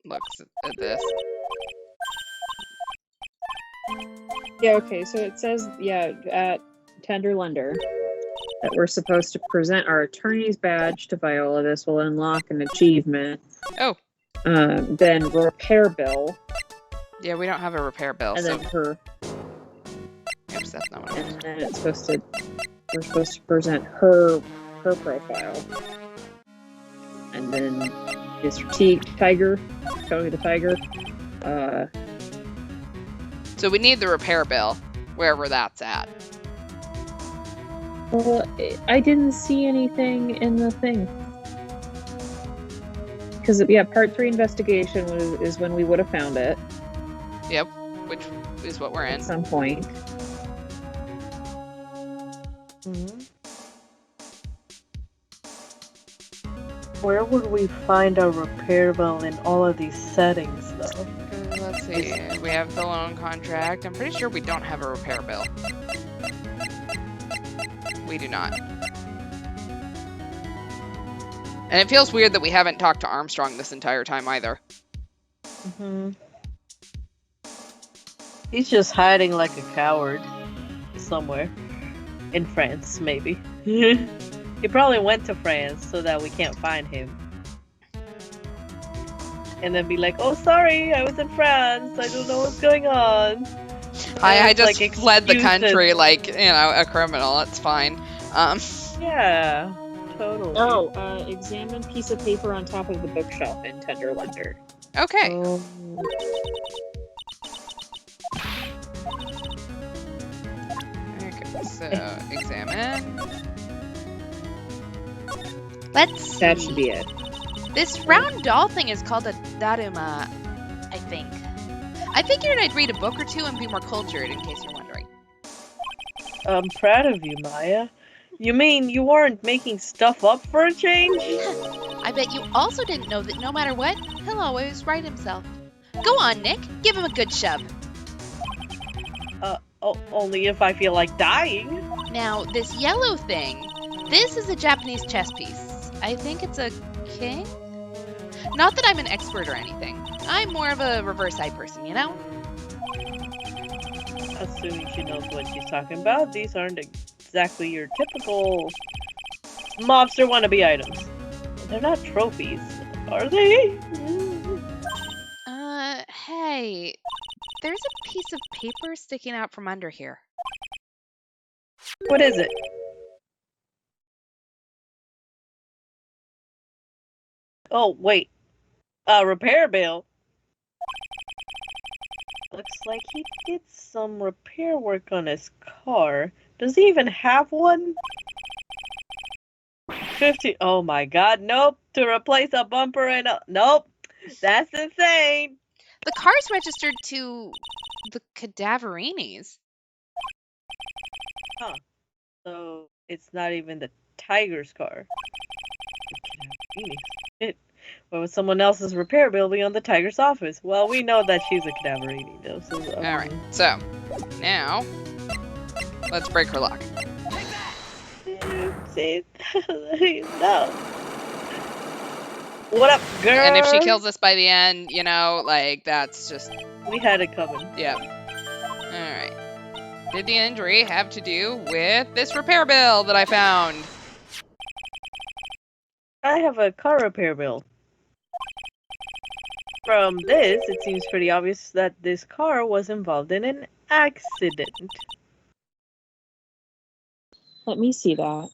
S1: looks at this.
S2: Yeah, okay, so it says, yeah, at Tenderlunder that we're supposed to present our attorney's badge to Viola. This will unlock an achievement.
S1: Oh.
S2: Then repair bill.
S1: Yeah, we don't have a repair bill,
S2: and
S1: so...
S2: then her...
S1: Oops, that's not what I
S2: And then it's supposed to... We're supposed to present her profile. And then Mr. Tiger, Tony the Tiger.
S1: So we need the repair bill, wherever that's at.
S2: Well, I didn't see anything in the thing. Because, yeah, part 3 investigation is when we would have found it.
S1: Yep, which is what we're in.
S2: At some point.
S3: Mm-hmm. Where would we find a repair bill in all of these settings, though?
S1: Let's see. We have the loan contract. I'm pretty sure we don't have a repair bill. We do not. And it feels weird that we haven't talked to Armstrong this entire time either.
S3: Mm-hmm. He's just hiding like a coward somewhere. In France, maybe. He probably went to France so that we can't find him. And then be like, oh, sorry, I was in France. I don't know what's going on.
S1: I just like, fled the country like, you know, a criminal. It's fine.
S3: Yeah, totally.
S2: Oh, examine piece of paper on top of the bookshelf in Tenderlunder.
S1: Okay. Okay, so examine.
S4: Let's see.
S2: That should be it.
S4: This round doll thing is called a daruma, I think. I figured I'd read a book or two and be more cultured, in case you're wondering.
S3: I'm proud of you, Maya. You mean you weren't making stuff up for a change?
S4: I bet you also didn't know that no matter what, he'll always right himself. Go on, Nick. Give him a good shove.
S3: Only if I feel like dying.
S4: Now, this yellow thing, this is a Japanese chess piece. I think it's a king? Not that I'm an expert or anything. I'm more of a reverse eye person, you know?
S3: Assuming she knows what she's talking about, these aren't exactly your typical mobster wannabe items. They're not trophies, are they?
S4: Hey, there's a piece of paper sticking out from under here.
S3: What is it? Oh, wait. A repair bill? Looks like he did some repair work on his car. Does he even have one? 50. Oh my god, nope. To replace a bumper and a... Nope. That's insane.
S4: The car's registered to the Cadaverinis.
S3: Huh. So it's not even the tiger's car. What was someone else's repair bill be on the tiger's office? Well, we know that she's a Cadaverini, though. So,
S1: Alright, so now let's break her lock.
S3: No. What up, girl?
S1: And if she kills us by the end, you know, like, that's just...
S3: We had it coming.
S1: Yep. Alright. Did the injury have to do with this repair bill that I found?
S3: I have a car repair bill. From this, it seems pretty obvious that this car was involved in an accident.
S2: Let me see that.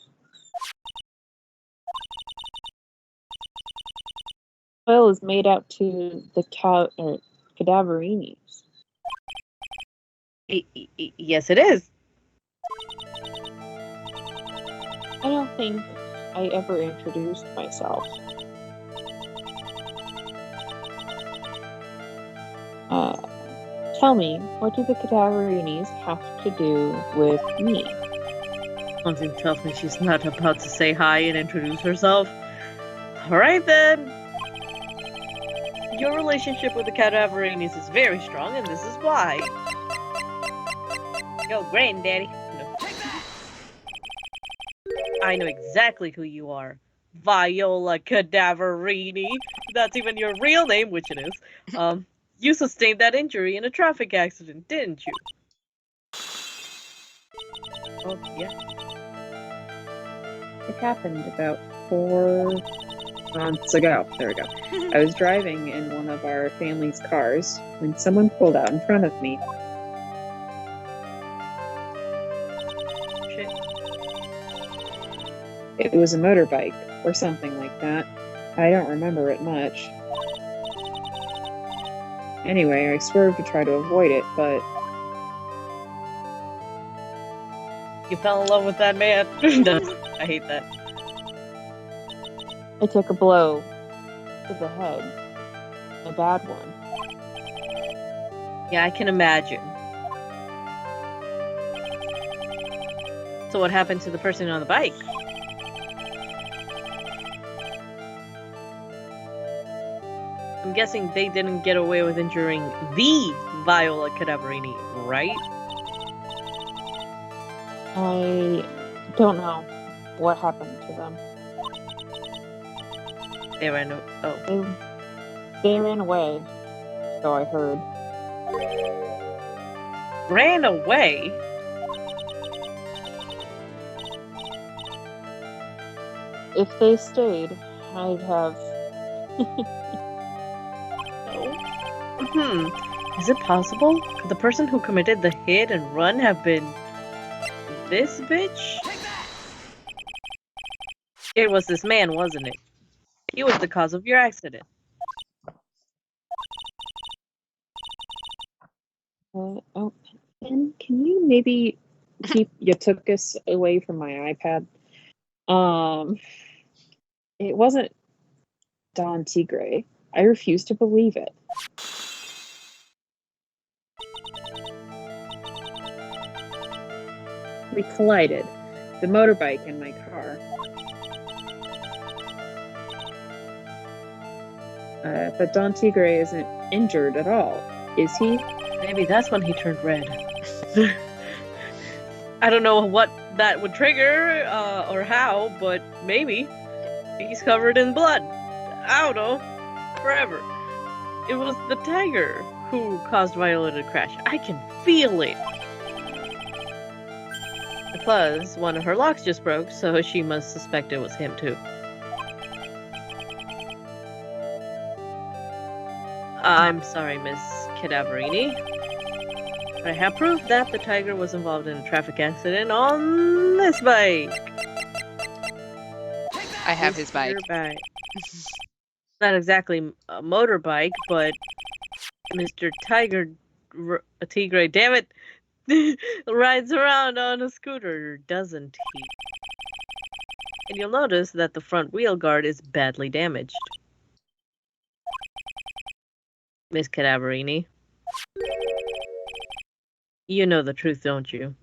S2: Oil is made out to the cadaverinis.
S3: Yes, it is.
S2: I don't think I ever introduced myself. Tell me, what do the cadaverinis have to do with me?
S3: Something tells me she's not about to say hi and introduce herself. Alright then. Your relationship with the Cadaverinis is very strong, and this is why. Yo, granddaddy. No. I know exactly who you are. Viola Cadaverini. That's even your real name, which it is. You sustained that injury in a traffic accident, didn't you? Oh, yeah.
S2: It happened about 4 months ago. There we go. I was driving in one of our family's cars when someone pulled out in front of me.
S3: Shit.
S2: It was a motorbike or something like that. I don't remember it much. Anyway, I swerved to try to avoid it, but
S3: You fell in love with that man. I hate that.
S2: I took a blow to the head. A bad one.
S3: Yeah, I can imagine. So what happened to the person on the bike? I'm guessing they didn't get away with injuring the Viola Cadaverini, right?
S2: I don't know what happened to them.
S3: They ran. Oh,
S2: They ran away, so I heard.
S3: ran away.
S2: If they stayed, I'd have.
S3: Is it possible? Could the person who committed the hit and run have been this bitch? It was this man, wasn't it? He was the cause of your accident.
S2: Oh, Ben, can you maybe keep Yatukas away from my iPad? It wasn't Don Tigre. I refuse to believe it. We collided. The motorbike and my car. But Don Tigre isn't injured at all, is he?
S3: Maybe that's when he turned red. I don't know what that would trigger or how, but maybe. He's covered in blood. I don't know. Forever. It was the tiger who caused Viola to crash. I can feel it. Plus, one of her locks just broke, so she must suspect it was him too. I'm sorry, Miss Cadaverini. I have proof that the tiger was involved in a traffic accident on this bike.
S1: I have his bike.
S3: Not exactly a motorbike, but Mr. Tigre, damn it, rides around on a scooter, doesn't he? And you'll notice that the front wheel guard is badly damaged. Miss Cadaverini. You know the truth, don't you?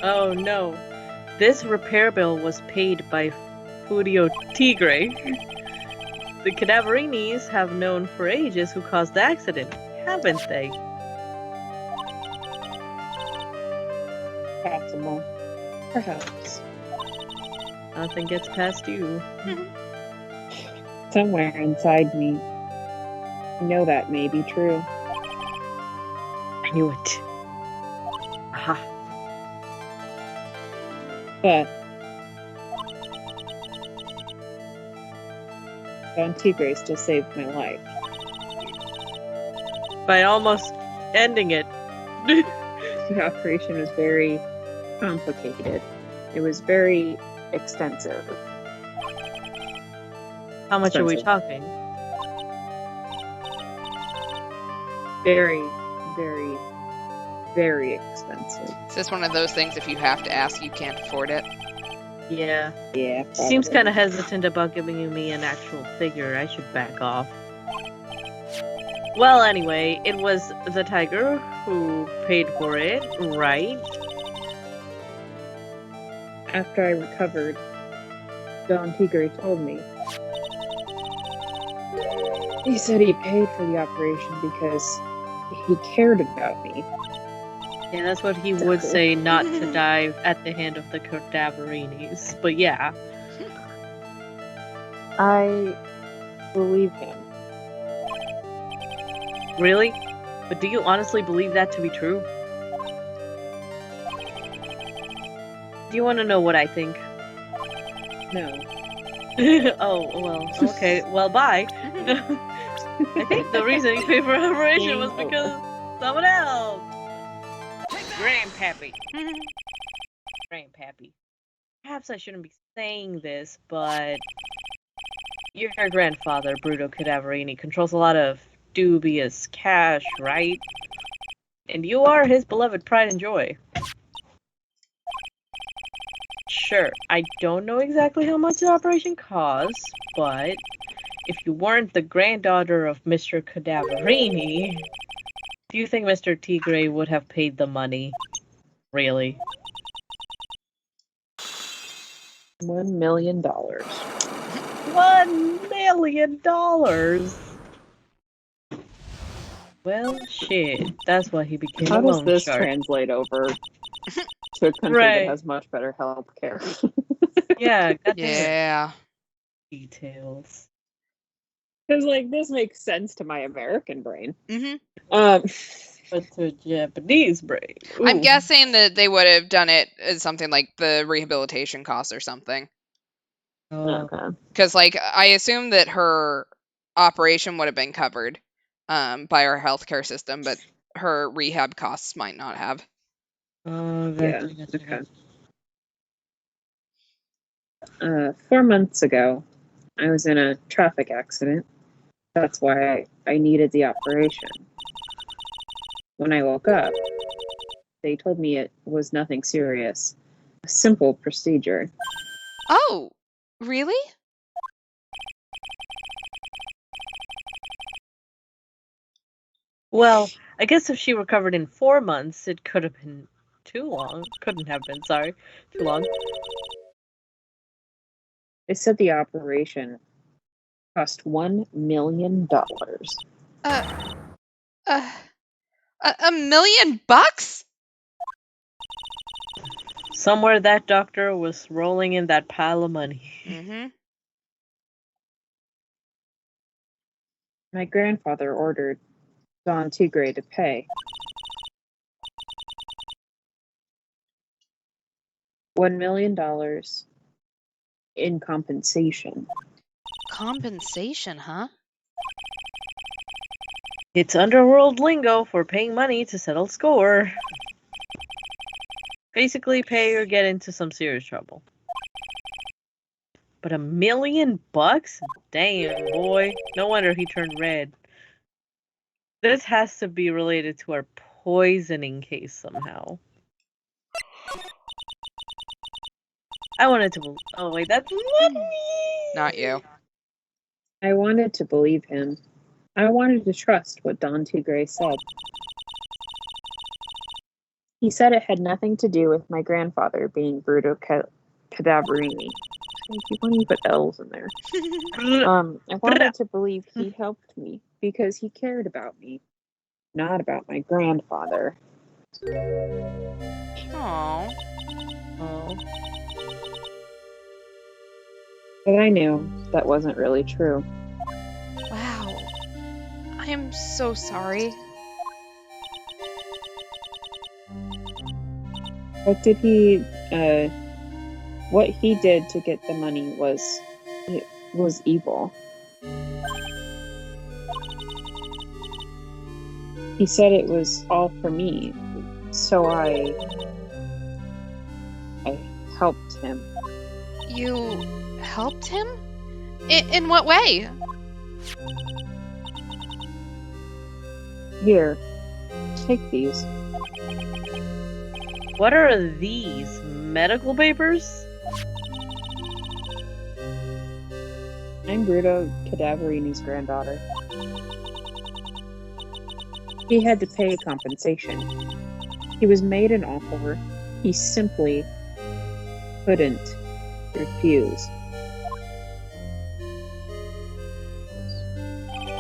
S3: Oh no. This repair bill was paid by Furio Tigre. The Cadaverinis have known for ages who caused the accident, haven't they?
S2: Possible. Perhaps.
S3: Nothing gets past you.
S2: Somewhere inside me, I know that may be true.
S3: I knew it. Aha.
S2: But Don Tigre still saved my life.
S3: By almost ending it.
S2: the operation was very complicated. It was very extensive.
S3: How much are we
S2: Expensive.
S3: talking?
S2: Very, very, very expensive.
S1: Is this one of those things, if you have to ask, you can't afford it?
S3: Yeah.
S2: Yeah.
S3: She seems
S2: probably.
S3: kind of hesitant about giving me an actual figure. I should back off. Well, anyway, it was the tiger who paid for it, right?
S2: After I recovered, Don Tigre told me. He said he paid for the operation because he cared about me.
S3: Yeah, that's what he would say, not to die at the hand of the cadaverinis. But yeah.
S2: I believe him.
S3: Really? But do you honestly believe that to be true? Do you want to know what I think?
S2: No.
S3: Oh, well, okay. Well, bye. I think the reason he paid for an operation was because of someone else. Grandpappy. Grandpappy. Perhaps I shouldn't be saying this, but your grandfather, Bruto Cadaverini, controls a lot of dubious cash, right? And you are his beloved pride and joy. Sure, I don't know exactly how much the operation costs, but if you weren't the granddaughter of Mr. Cadaverini, do you think Mr. Tigre would have paid the money? Really?
S2: $1 million.
S3: $1 million! Well, shit. That's why he became
S2: How
S3: a
S2: does
S3: loan
S2: this
S3: shark.
S2: translate over to a country
S3: Right.
S2: that has much better health care?
S3: Yeah, goddamn
S1: Yeah.
S3: details.
S2: Because, like, this makes sense to my American brain.
S1: hmm
S3: But to Japanese brain.
S1: I'm
S3: ooh.
S1: guessing that they would have done it as something like the rehabilitation costs or something.
S2: Okay.
S1: Because, like, I assume that her operation would have been covered by our healthcare system, but her rehab costs might not have.
S2: Yeah. Okay. 4 months ago, I was in a traffic accident. That's why I needed the operation. When I woke up, they told me it was nothing serious. A simple procedure.
S1: Oh, really?
S3: Well, I guess if she recovered in 4 months, it could have been too long. Couldn't have been, sorry. Too long.
S2: They said the operation cost $1 million.
S1: $1 million bucks?
S3: Somewhere that doctor was rolling in that pile of money.
S1: Mm-hmm.
S2: My grandfather ordered Don Tigre to pay. $1 million in compensation.
S4: Compensation, huh?
S3: It's underworld lingo for paying money to settle score. Basically, pay or get into some serious trouble. But $1 million bucks? Damn, boy. No wonder he turned red. This has to be related to our poisoning case somehow. I wanted to. Oh wait, that's not me.
S1: Not you.
S2: I wanted to believe him. I wanted to trust what Don Tigre said. He said it had nothing to do with my grandfather being Bruto Cadaverini. Why don't you put L's in there? I wanted to believe he helped me because he cared about me, not about my grandfather.
S1: Aww.
S3: Oh.
S2: But I knew that wasn't really true.
S4: Wow. I am so sorry.
S2: What did what he did to get the money was evil. He said it was all for me. So I helped him.
S4: You helped him? In what way?
S2: Here, take these.
S3: What are these? Medical papers?
S2: I'm Bruto Cadaverini's granddaughter. He had to pay compensation. He was made an offer he simply couldn't refuse.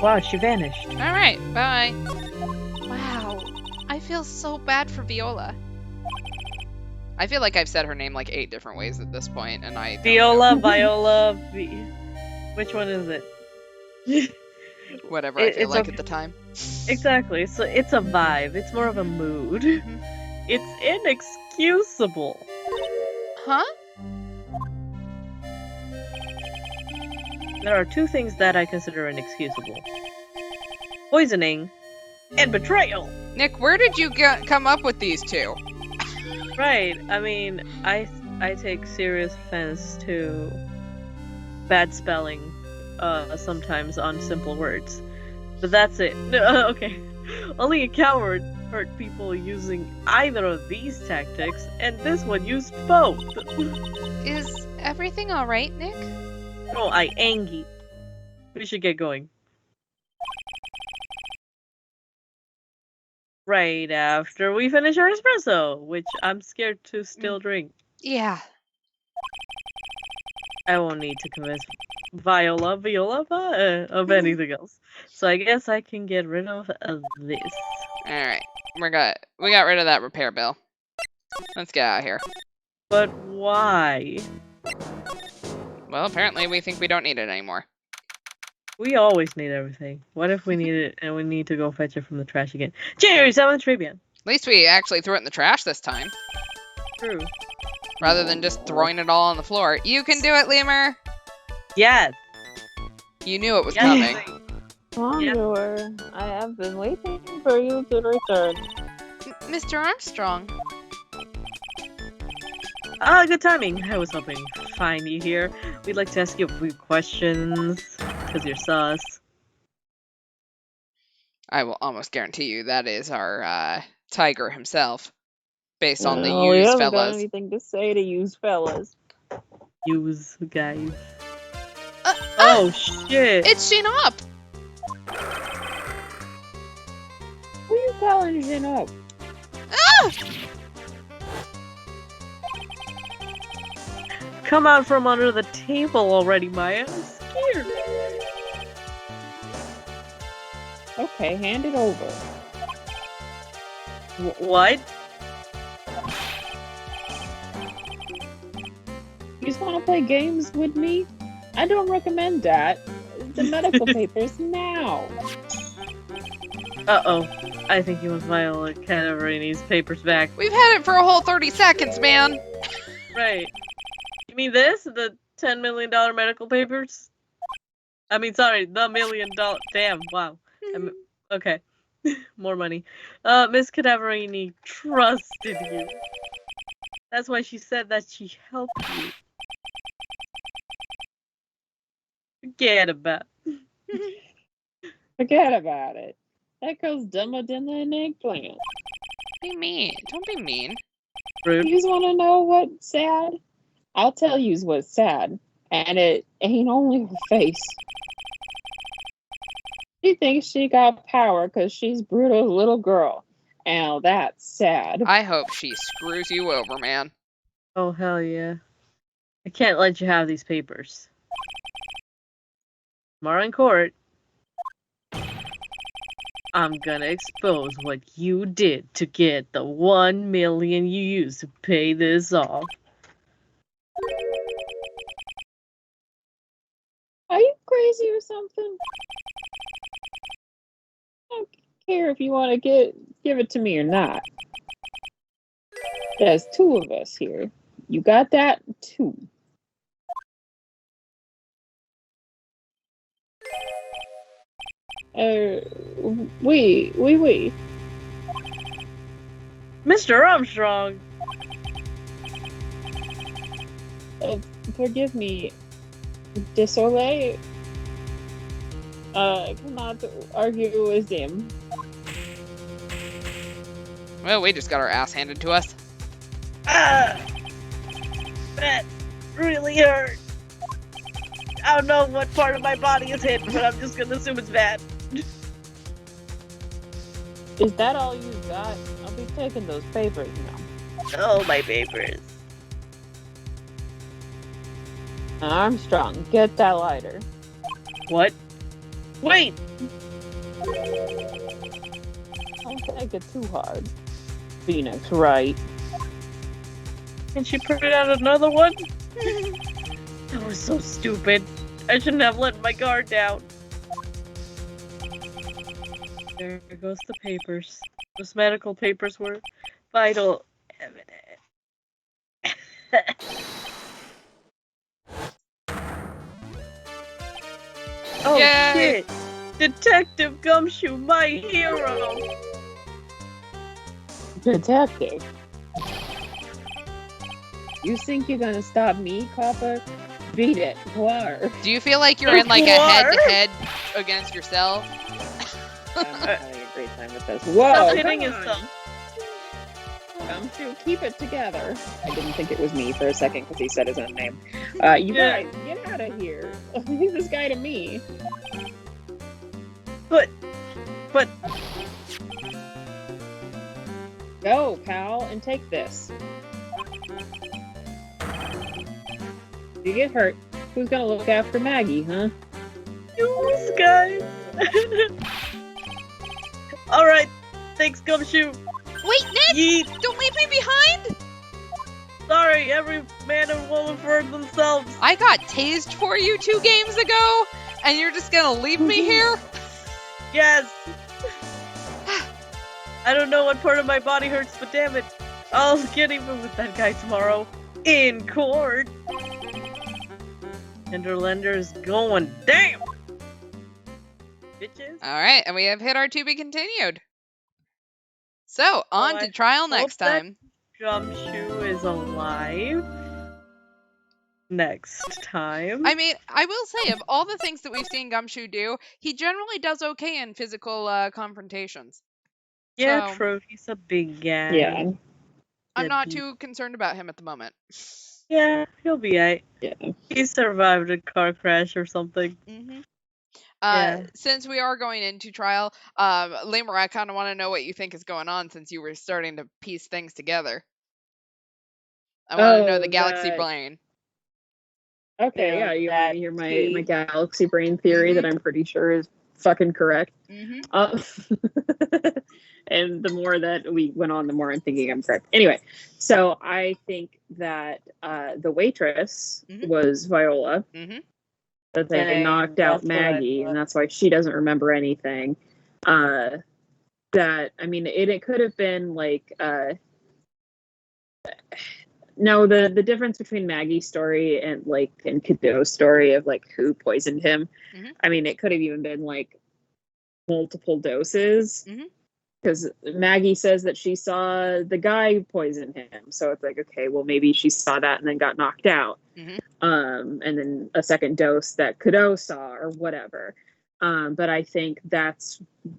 S3: Wow, she vanished.
S4: Alright, bye. Wow. I feel so bad for Viola.
S1: I feel like I've said her name like 8 different ways at this point, and I don't
S3: Viola,
S1: know.
S3: Viola, which one is it?
S1: Whatever I feel
S3: it's
S1: like
S3: a-
S1: at the time.
S3: Exactly. So it's a vibe. It's more of a mood. It's inexcusable.
S4: Huh?
S3: There are 2 things that I consider inexcusable. Poisoning and betrayal.
S1: Nick, where did you come up with these 2?
S3: Right. I mean, I take serious offense to bad spelling sometimes on simple words. But that's it. Okay. Only a coward hurt people using either of these tactics, and this one used both.
S4: Is everything alright, Nick?
S3: Oh, I Angie. We should get going. Right after we finish our espresso, which I'm scared to still drink.
S4: Yeah.
S3: I won't need to convince Viola of anything else. So I guess I can get rid of this.
S1: Alright. We got rid of that repair bill. Let's get out of here.
S3: But why?
S1: Well, apparently we think we don't need it anymore.
S3: We always need everything. What if we need it and we need to go fetch it from the trash again? January 7th, Tribune.
S1: At least we actually threw it in the trash this time,
S3: True.
S1: rather than just throwing it all on the floor. You can do it, Lemur!
S3: Yes.
S1: You knew it was
S3: Yes.
S1: coming.
S2: Condor, I have been waiting for you to return.
S4: Mr. Armstrong.
S3: Ah, good timing. I was hoping to find you here. We'd like to ask you a few questions, because you're sus.
S1: I will almost guarantee you that is our tiger himself, based on the
S2: Well, he
S1: used
S2: hasn't got
S1: fellas.
S2: anything to say to used fellas.
S3: Use, guys. Oh, shit.
S4: It's Sheen Up!
S2: Who you calling Jin up?
S4: Ah!
S3: Come out from under the table already, Maya. I'm scared.
S2: Okay, hand it over.
S3: What?
S2: You just want to play games with me? I don't recommend that. The medical papers now.
S3: Uh-oh. I think you want Viola Cadaverini's papers back.
S1: We've had it for a whole 30 seconds, man!
S3: Right. You mean this? The $10 million medical papers? I mean, sorry, the $1 million. Damn, wow. Okay. More money. Miss Cadaverini trusted you. That's why she said that she helped you. Forget about it.
S2: Forget about it. That goes dumber than an eggplant.
S1: Be mean. Don't be mean.
S3: Rude.
S2: You just want to know what's sad? I'll tell you what's sad. And it ain't only her face. She thinks she got power because she's Bruto's little girl. Now that's sad.
S1: I hope she screws you over, man.
S3: Oh, hell yeah. I can't let you have these papers. Tomorrow in court, I'm gonna expose what you did to get the $1 million you used to pay this off.
S2: Are you crazy or something? I don't care if you want to give it to me or not. There's 2 of us here. You got that? 2. We.
S3: Mr. Armstrong.
S2: Forgive me, désolé. Cannot argue with him.
S1: Well, we just got our ass handed to us.
S3: Ah, that really hurt. I don't know what part of my body is hit, but I'm just gonna assume it's bad.
S2: Is that all you got? I'll be taking those papers now.
S3: Oh, my papers.
S2: Armstrong, get that lighter.
S3: What? Wait!
S2: Don't take it too hard. Phoenix, right?
S3: Can she put out another one? That was so stupid. I shouldn't have let my guard down. There goes the papers. Those medical papers were vital evidence. Oh
S1: Yay!
S3: shit! Detective Gumshoe, my hero!
S2: Detective. You think you're gonna stop me, Copper? Beat it, War.
S1: Do you feel like you're in like a head-to-head against yourself?
S2: I'm having a great time with this.
S3: Stop
S2: Whoa!
S3: hitting
S2: Come on.
S3: yourself.
S2: Come to keep it together. I didn't think it was me for a second because he said his own name. You
S3: Yeah.
S2: guys, get out of here. Leave this guy to me.
S3: But
S2: Go, pal, and take this. If you get hurt, who's gonna look after Maggie, huh?
S3: you guys. Alright, thanks Gumshoe.
S4: Wait, Nick!
S3: Yeet.
S4: Don't leave me behind!
S3: Sorry, every man and woman for themselves.
S1: I got tased for you 2 games ago, and you're just gonna leave me here?
S3: Yes. I don't know what part of my body hurts, but damn it, I'll get even with that guy tomorrow in court. Hinterlander is going down. Bitches.
S1: Alright, and we have hit our to be continued. So, on
S3: I
S1: to trial
S3: hope
S1: next
S3: that-
S1: time.
S3: Gumshoe is alive. Next time.
S1: I mean, I will say, of all the things that we've seen Gumshoe do, he generally does okay in physical confrontations.
S3: yeah,
S1: so-
S3: true. He's a big guy.
S2: Yeah.
S1: I'm not
S3: Deadbeat.
S1: too concerned about him at the moment.
S3: Yeah, he'll be alright.
S2: Yeah.
S3: He survived a car crash or something.
S1: Mm-hmm.
S3: Yeah.
S1: Since we are going into trial, Lemur, I kind of want to know what you think is going on since you were starting to piece things together. I want to know the galaxy brain.
S2: Okay, yeah, you want to hear my galaxy brain theory that I'm pretty sure is fucking correct.
S1: Mm-hmm.
S2: And the more that we went on, the more I'm thinking I'm correct. Anyway, so I think that the waitress
S1: Mhm.
S2: was Viola.
S1: Mm-hmm.
S2: That they
S3: Dang,
S2: knocked out
S3: that's what I
S2: Maggie,
S3: thought.
S2: and that's why she doesn't remember anything. That I mean, it could have been like no, the difference between Maggie's story and Kado's story of like who poisoned him.
S1: Mhm.
S2: I mean, it could have even been like multiple doses.
S1: Mhm.
S2: Because Maggie says that she saw the guy poison him, so it's like, okay, well maybe she saw that and then got knocked out.
S1: Mhm.
S2: And then a second dose that Kado saw or whatever. But I think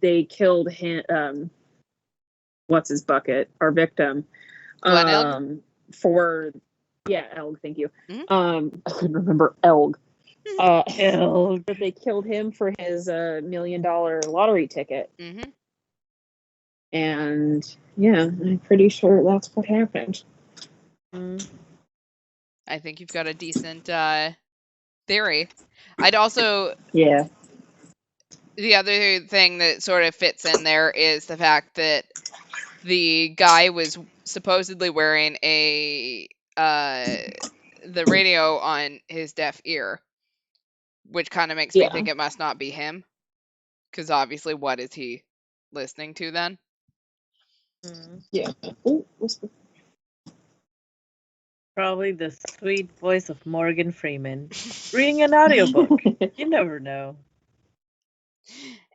S2: they killed him. What's his bucket? Our victim.
S1: Glenn Elg?
S2: Elg. Thank you.
S1: Mhm.
S2: I couldn't remember Elg.
S3: Elg.
S2: But they killed him for his $1 million lottery ticket.
S1: Mm-hmm.
S2: And yeah, I'm pretty sure that's what happened.
S1: I think you've got a decent theory. I'd also
S2: Yeah.
S1: the other thing that sort of fits in there is the fact that the guy was supposedly wearing the radio on his deaf ear, which kind of makes me
S2: Yeah.
S1: think it must not be him, because obviously, what is he listening to then?
S2: Yeah. Ooh, whisper.
S3: Probably the sweet voice of Morgan Freeman reading an audiobook. You never know.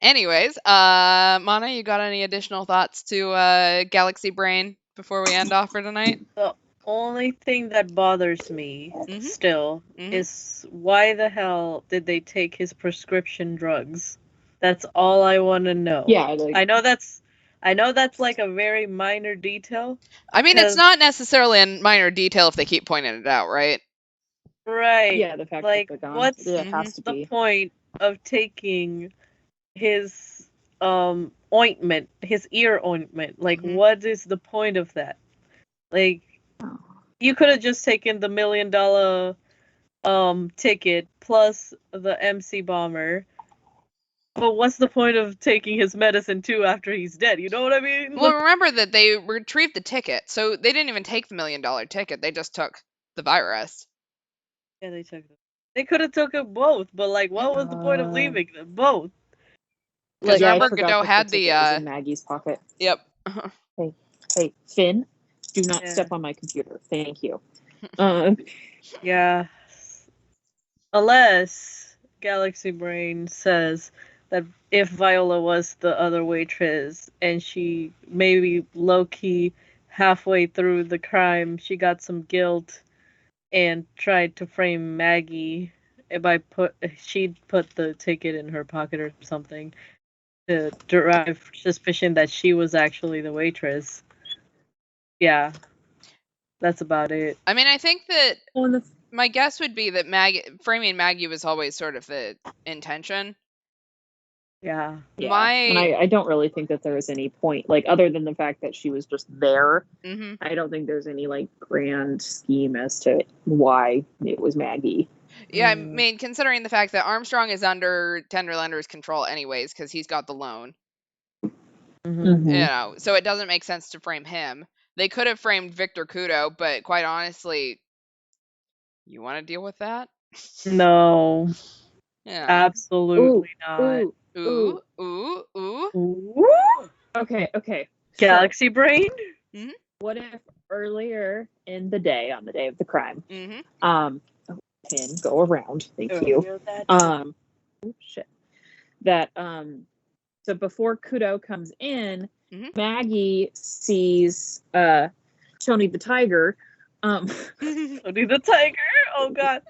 S1: Anyways, Mana, you got any additional thoughts to Galaxy Brain before we end off for tonight?
S3: The only thing that bothers me still is why the hell did they take his prescription drugs? That's all I want to know.
S2: Yeah, like,
S3: I know that's like a very minor detail.
S1: I mean, it's not necessarily a minor detail if they keep pointing it out, right?
S3: Right.
S2: yeah, the fact
S3: Like,
S2: that they're gone.
S3: what's
S2: It has to
S3: the
S2: be.
S3: point of taking his ointment, his ear ointment? Like, what is the point of that? Like, you could have just taken the $1 million ticket plus the MC bomber. But what's the point of taking his medicine too after he's dead? You know what I mean?
S1: Well, remember that they retrieved the ticket, so they didn't even take the $1 million ticket. They just took the virus.
S3: Yeah, they took them. They could have taken both, but like, what was the point of leaving them both?
S1: Because
S2: yeah,
S1: remember,
S2: I forgot
S1: Godot
S2: that
S1: had
S2: ticket was in Maggie's pocket.
S1: Yep.
S2: Hey, Finn, do not step on my computer. Thank you.
S3: Yeah. Unless Galaxy Brain says that if Viola was the other waitress and she maybe low-key halfway through the crime, she got some guilt and tried to frame Maggie she'd put the ticket in her pocket or something to derive suspicion that she was actually the waitress. Yeah. That's about it.
S1: I mean, I think that my guess would be that framing Maggie was always sort of the intention.
S3: Yeah.
S2: And I don't really think that there was any point, like, other than the fact that she was just there. I don't think there's any, like, grand scheme as to why it was Maggie.
S1: Yeah, I mean, considering the fact that Armstrong is under Tenderlander's control anyways, because he's got the loan. You know, so it doesn't make sense to frame him. They could have framed Victor Kudo, but quite honestly, you want to deal with that?
S3: No.
S1: Yeah.
S3: Absolutely not.
S1: Ooh.
S2: Okay.
S3: Galaxy Brain?
S2: What if earlier in the day, on the day of the crime, Pin, go around. Thank you. Shit. That so before Kudo comes in, Maggie sees Tony the Tiger.
S3: Tony the Tiger? Oh god.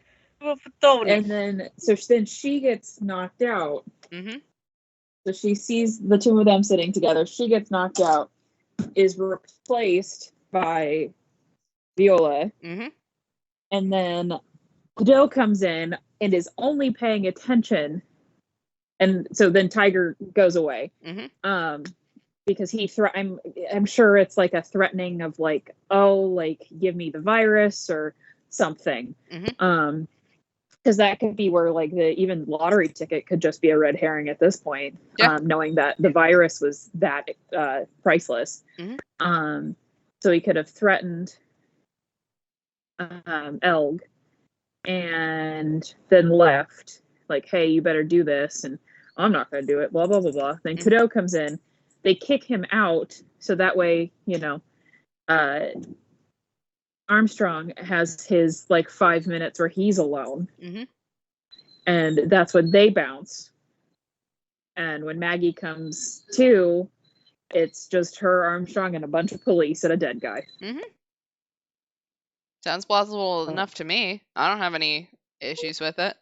S2: And then then she gets knocked out. So she sees the two of them sitting together. She gets knocked out, is replaced by Viola. And then Godot comes in and is only paying attention. And so then Tiger goes away. Because I'm sure it's like a threatening of like, oh, like, give me the virus or something. Because that could be where like even lottery ticket could just be a red herring at this point, knowing that the virus was that priceless. So he could have threatened Elg and then left, like, hey, you better do this, and I'm not going to do it, blah, blah, blah, blah. Then Kudo comes in, they kick him out, so that way, you know, Armstrong has his like 5 minutes where he's alone. And that's when they bounce. And when Maggie comes to, it's just her, Armstrong, and a bunch of police and a dead guy.
S1: Sounds plausible enough to me. I don't have any issues with it.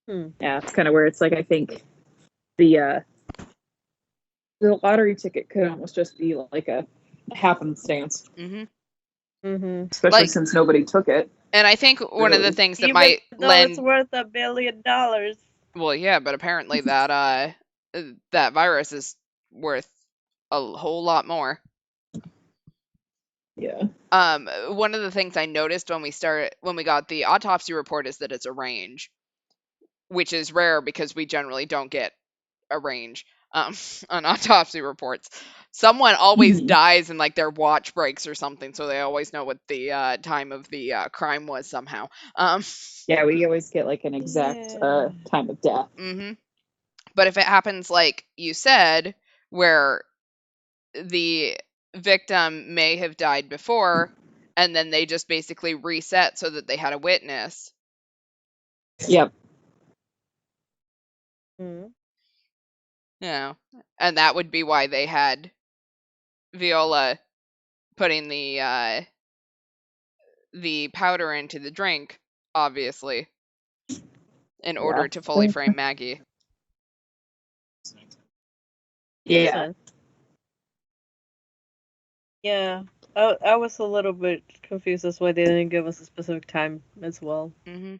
S2: Yeah, it's kind of where it's like, I think the lottery ticket could almost just be like a happenstance. Especially since nobody took it.
S1: And I think one of the things that
S3: Even
S1: might
S3: though
S1: lend...
S3: it's worth $1 billion.
S1: Well, yeah, but apparently that that virus is worth a whole lot more.
S2: Yeah.
S1: One of the things I noticed when we got the autopsy report is that it's a range, which is rare because we generally don't get a range on autopsy reports. Someone always dies and like their watch breaks or something, so they always know what the time of the crime was somehow.
S2: Yeah, we always get like an exact time of death.
S1: But if it happens like you said, where the victim may have died before and then they just basically reset so that they had a witness.
S2: Yep.
S1: You know, and that would be why they had Viola putting the powder into the drink, obviously, in order to fully frame Maggie.
S2: Yeah.
S3: Yeah. I was a little bit confused as why they didn't give us a specific time as well.
S1: Mm-hmm.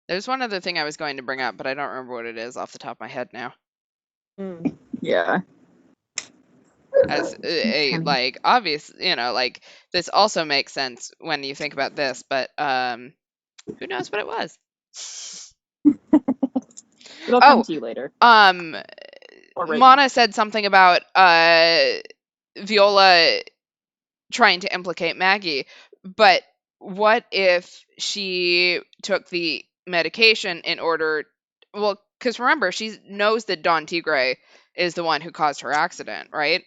S1: There's one other thing I was going to bring up, but I don't remember what it is off the top of my head now.
S2: Yeah.
S1: As like obvious, like this also makes sense when you think about this, but who knows what it was?
S2: It'll come to you later.
S1: Mana said something about Viola trying to implicate Maggie, but what if she took the medication in order? Well, because remember, she knows that Don Tigre is the one who caused her accident, right?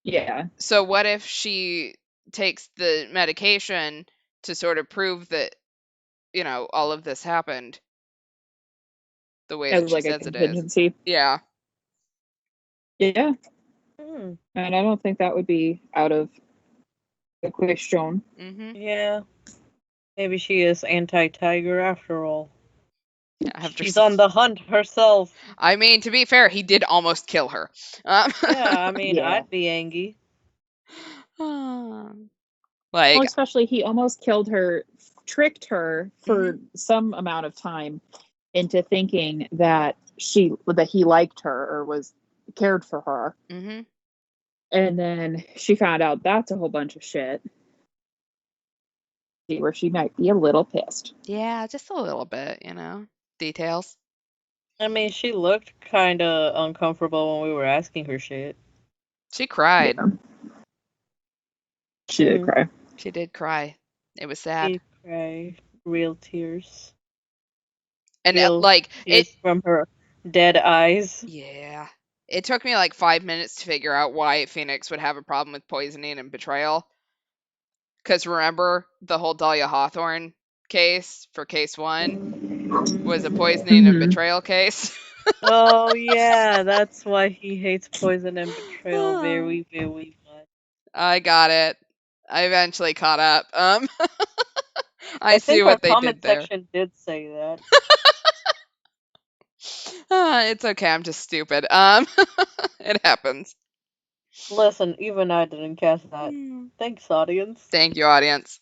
S2: Yeah.
S1: So what if she takes the medication to sort of prove that, all of this happened the way that
S2: As
S1: she
S2: like a
S1: says it is?
S2: contingency.
S1: Yeah.
S2: Yeah. And I don't think that would be out of the question.
S1: Mm-hmm.
S3: Yeah. Maybe she is anti-tiger after all.
S1: After
S3: She's on the hunt herself.
S1: I mean, to be fair, he did almost kill her.
S3: Yeah, I mean,
S2: Yeah.
S3: I'd be angry.
S1: Like,
S2: Well, especially he almost killed her, tricked her for some amount of time into thinking that he liked her or was cared for her.
S1: mm-hmm.
S2: And then she found out that's a whole bunch of shit. See where she might be a little pissed.
S1: Yeah, just a little bit, details.
S3: I mean, she looked kind of uncomfortable when we were asking her shit.
S1: She cried.
S2: Yeah. She did cry.
S1: She did cry. It was sad.
S3: She cried real tears.
S1: And
S3: Real tears from her dead eyes.
S1: Yeah. It took me like 5 minutes to figure out why Phoenix would have a problem with poisoning and betrayal. Because remember, the whole Dahlia Hawthorne case for case 1 was a poisoning and betrayal case.
S3: Oh, yeah, that's why he hates poison and betrayal very, very much.
S1: I got it. I eventually caught up. I see
S3: think
S1: what
S3: our
S1: they
S3: comment
S1: did there.
S3: section did say that.
S1: It's okay, I'm just stupid. It happens.
S3: Listen, even I didn't catch that. Thanks, audience.
S1: Thank you, audience.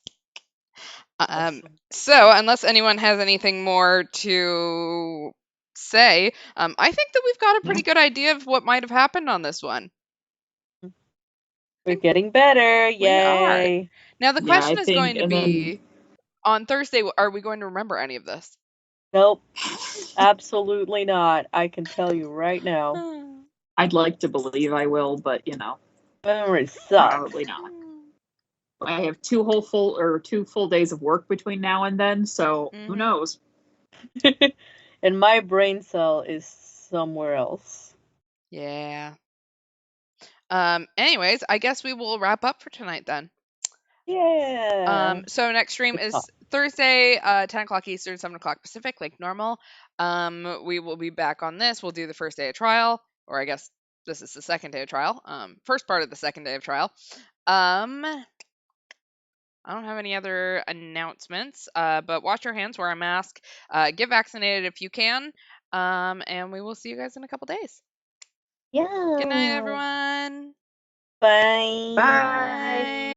S3: Awesome.
S1: So, unless anyone has anything more to say, I think that we've got a pretty good idea of what might have happened on this one.
S3: We're getting better. Yay.
S1: We are. Now, the question is
S2: think-
S1: going to
S2: and
S1: be, on Thursday, are we going to remember any of this?
S3: Nope. Absolutely not. I can tell you right now.
S2: I'd like to believe I will, but
S3: Memory sucks.
S2: probably not. I have 2 full days of work between now and then, so who knows?
S3: And my brain cell is somewhere else.
S1: Yeah. Anyways, I guess we will wrap up for tonight then.
S3: Yeah.
S1: So next stream is Thursday, 10 o'clock Eastern, 7 o'clock Pacific, like normal. We will be back on this. We'll do the first day of trial, or I guess this is the second day of trial. First part of the second day of trial. I don't have any other announcements, but wash your hands, wear a mask, get vaccinated if you can, and we will see you guys in a couple days.
S3: Yeah.
S1: Good night, everyone.
S3: Bye.
S2: Bye.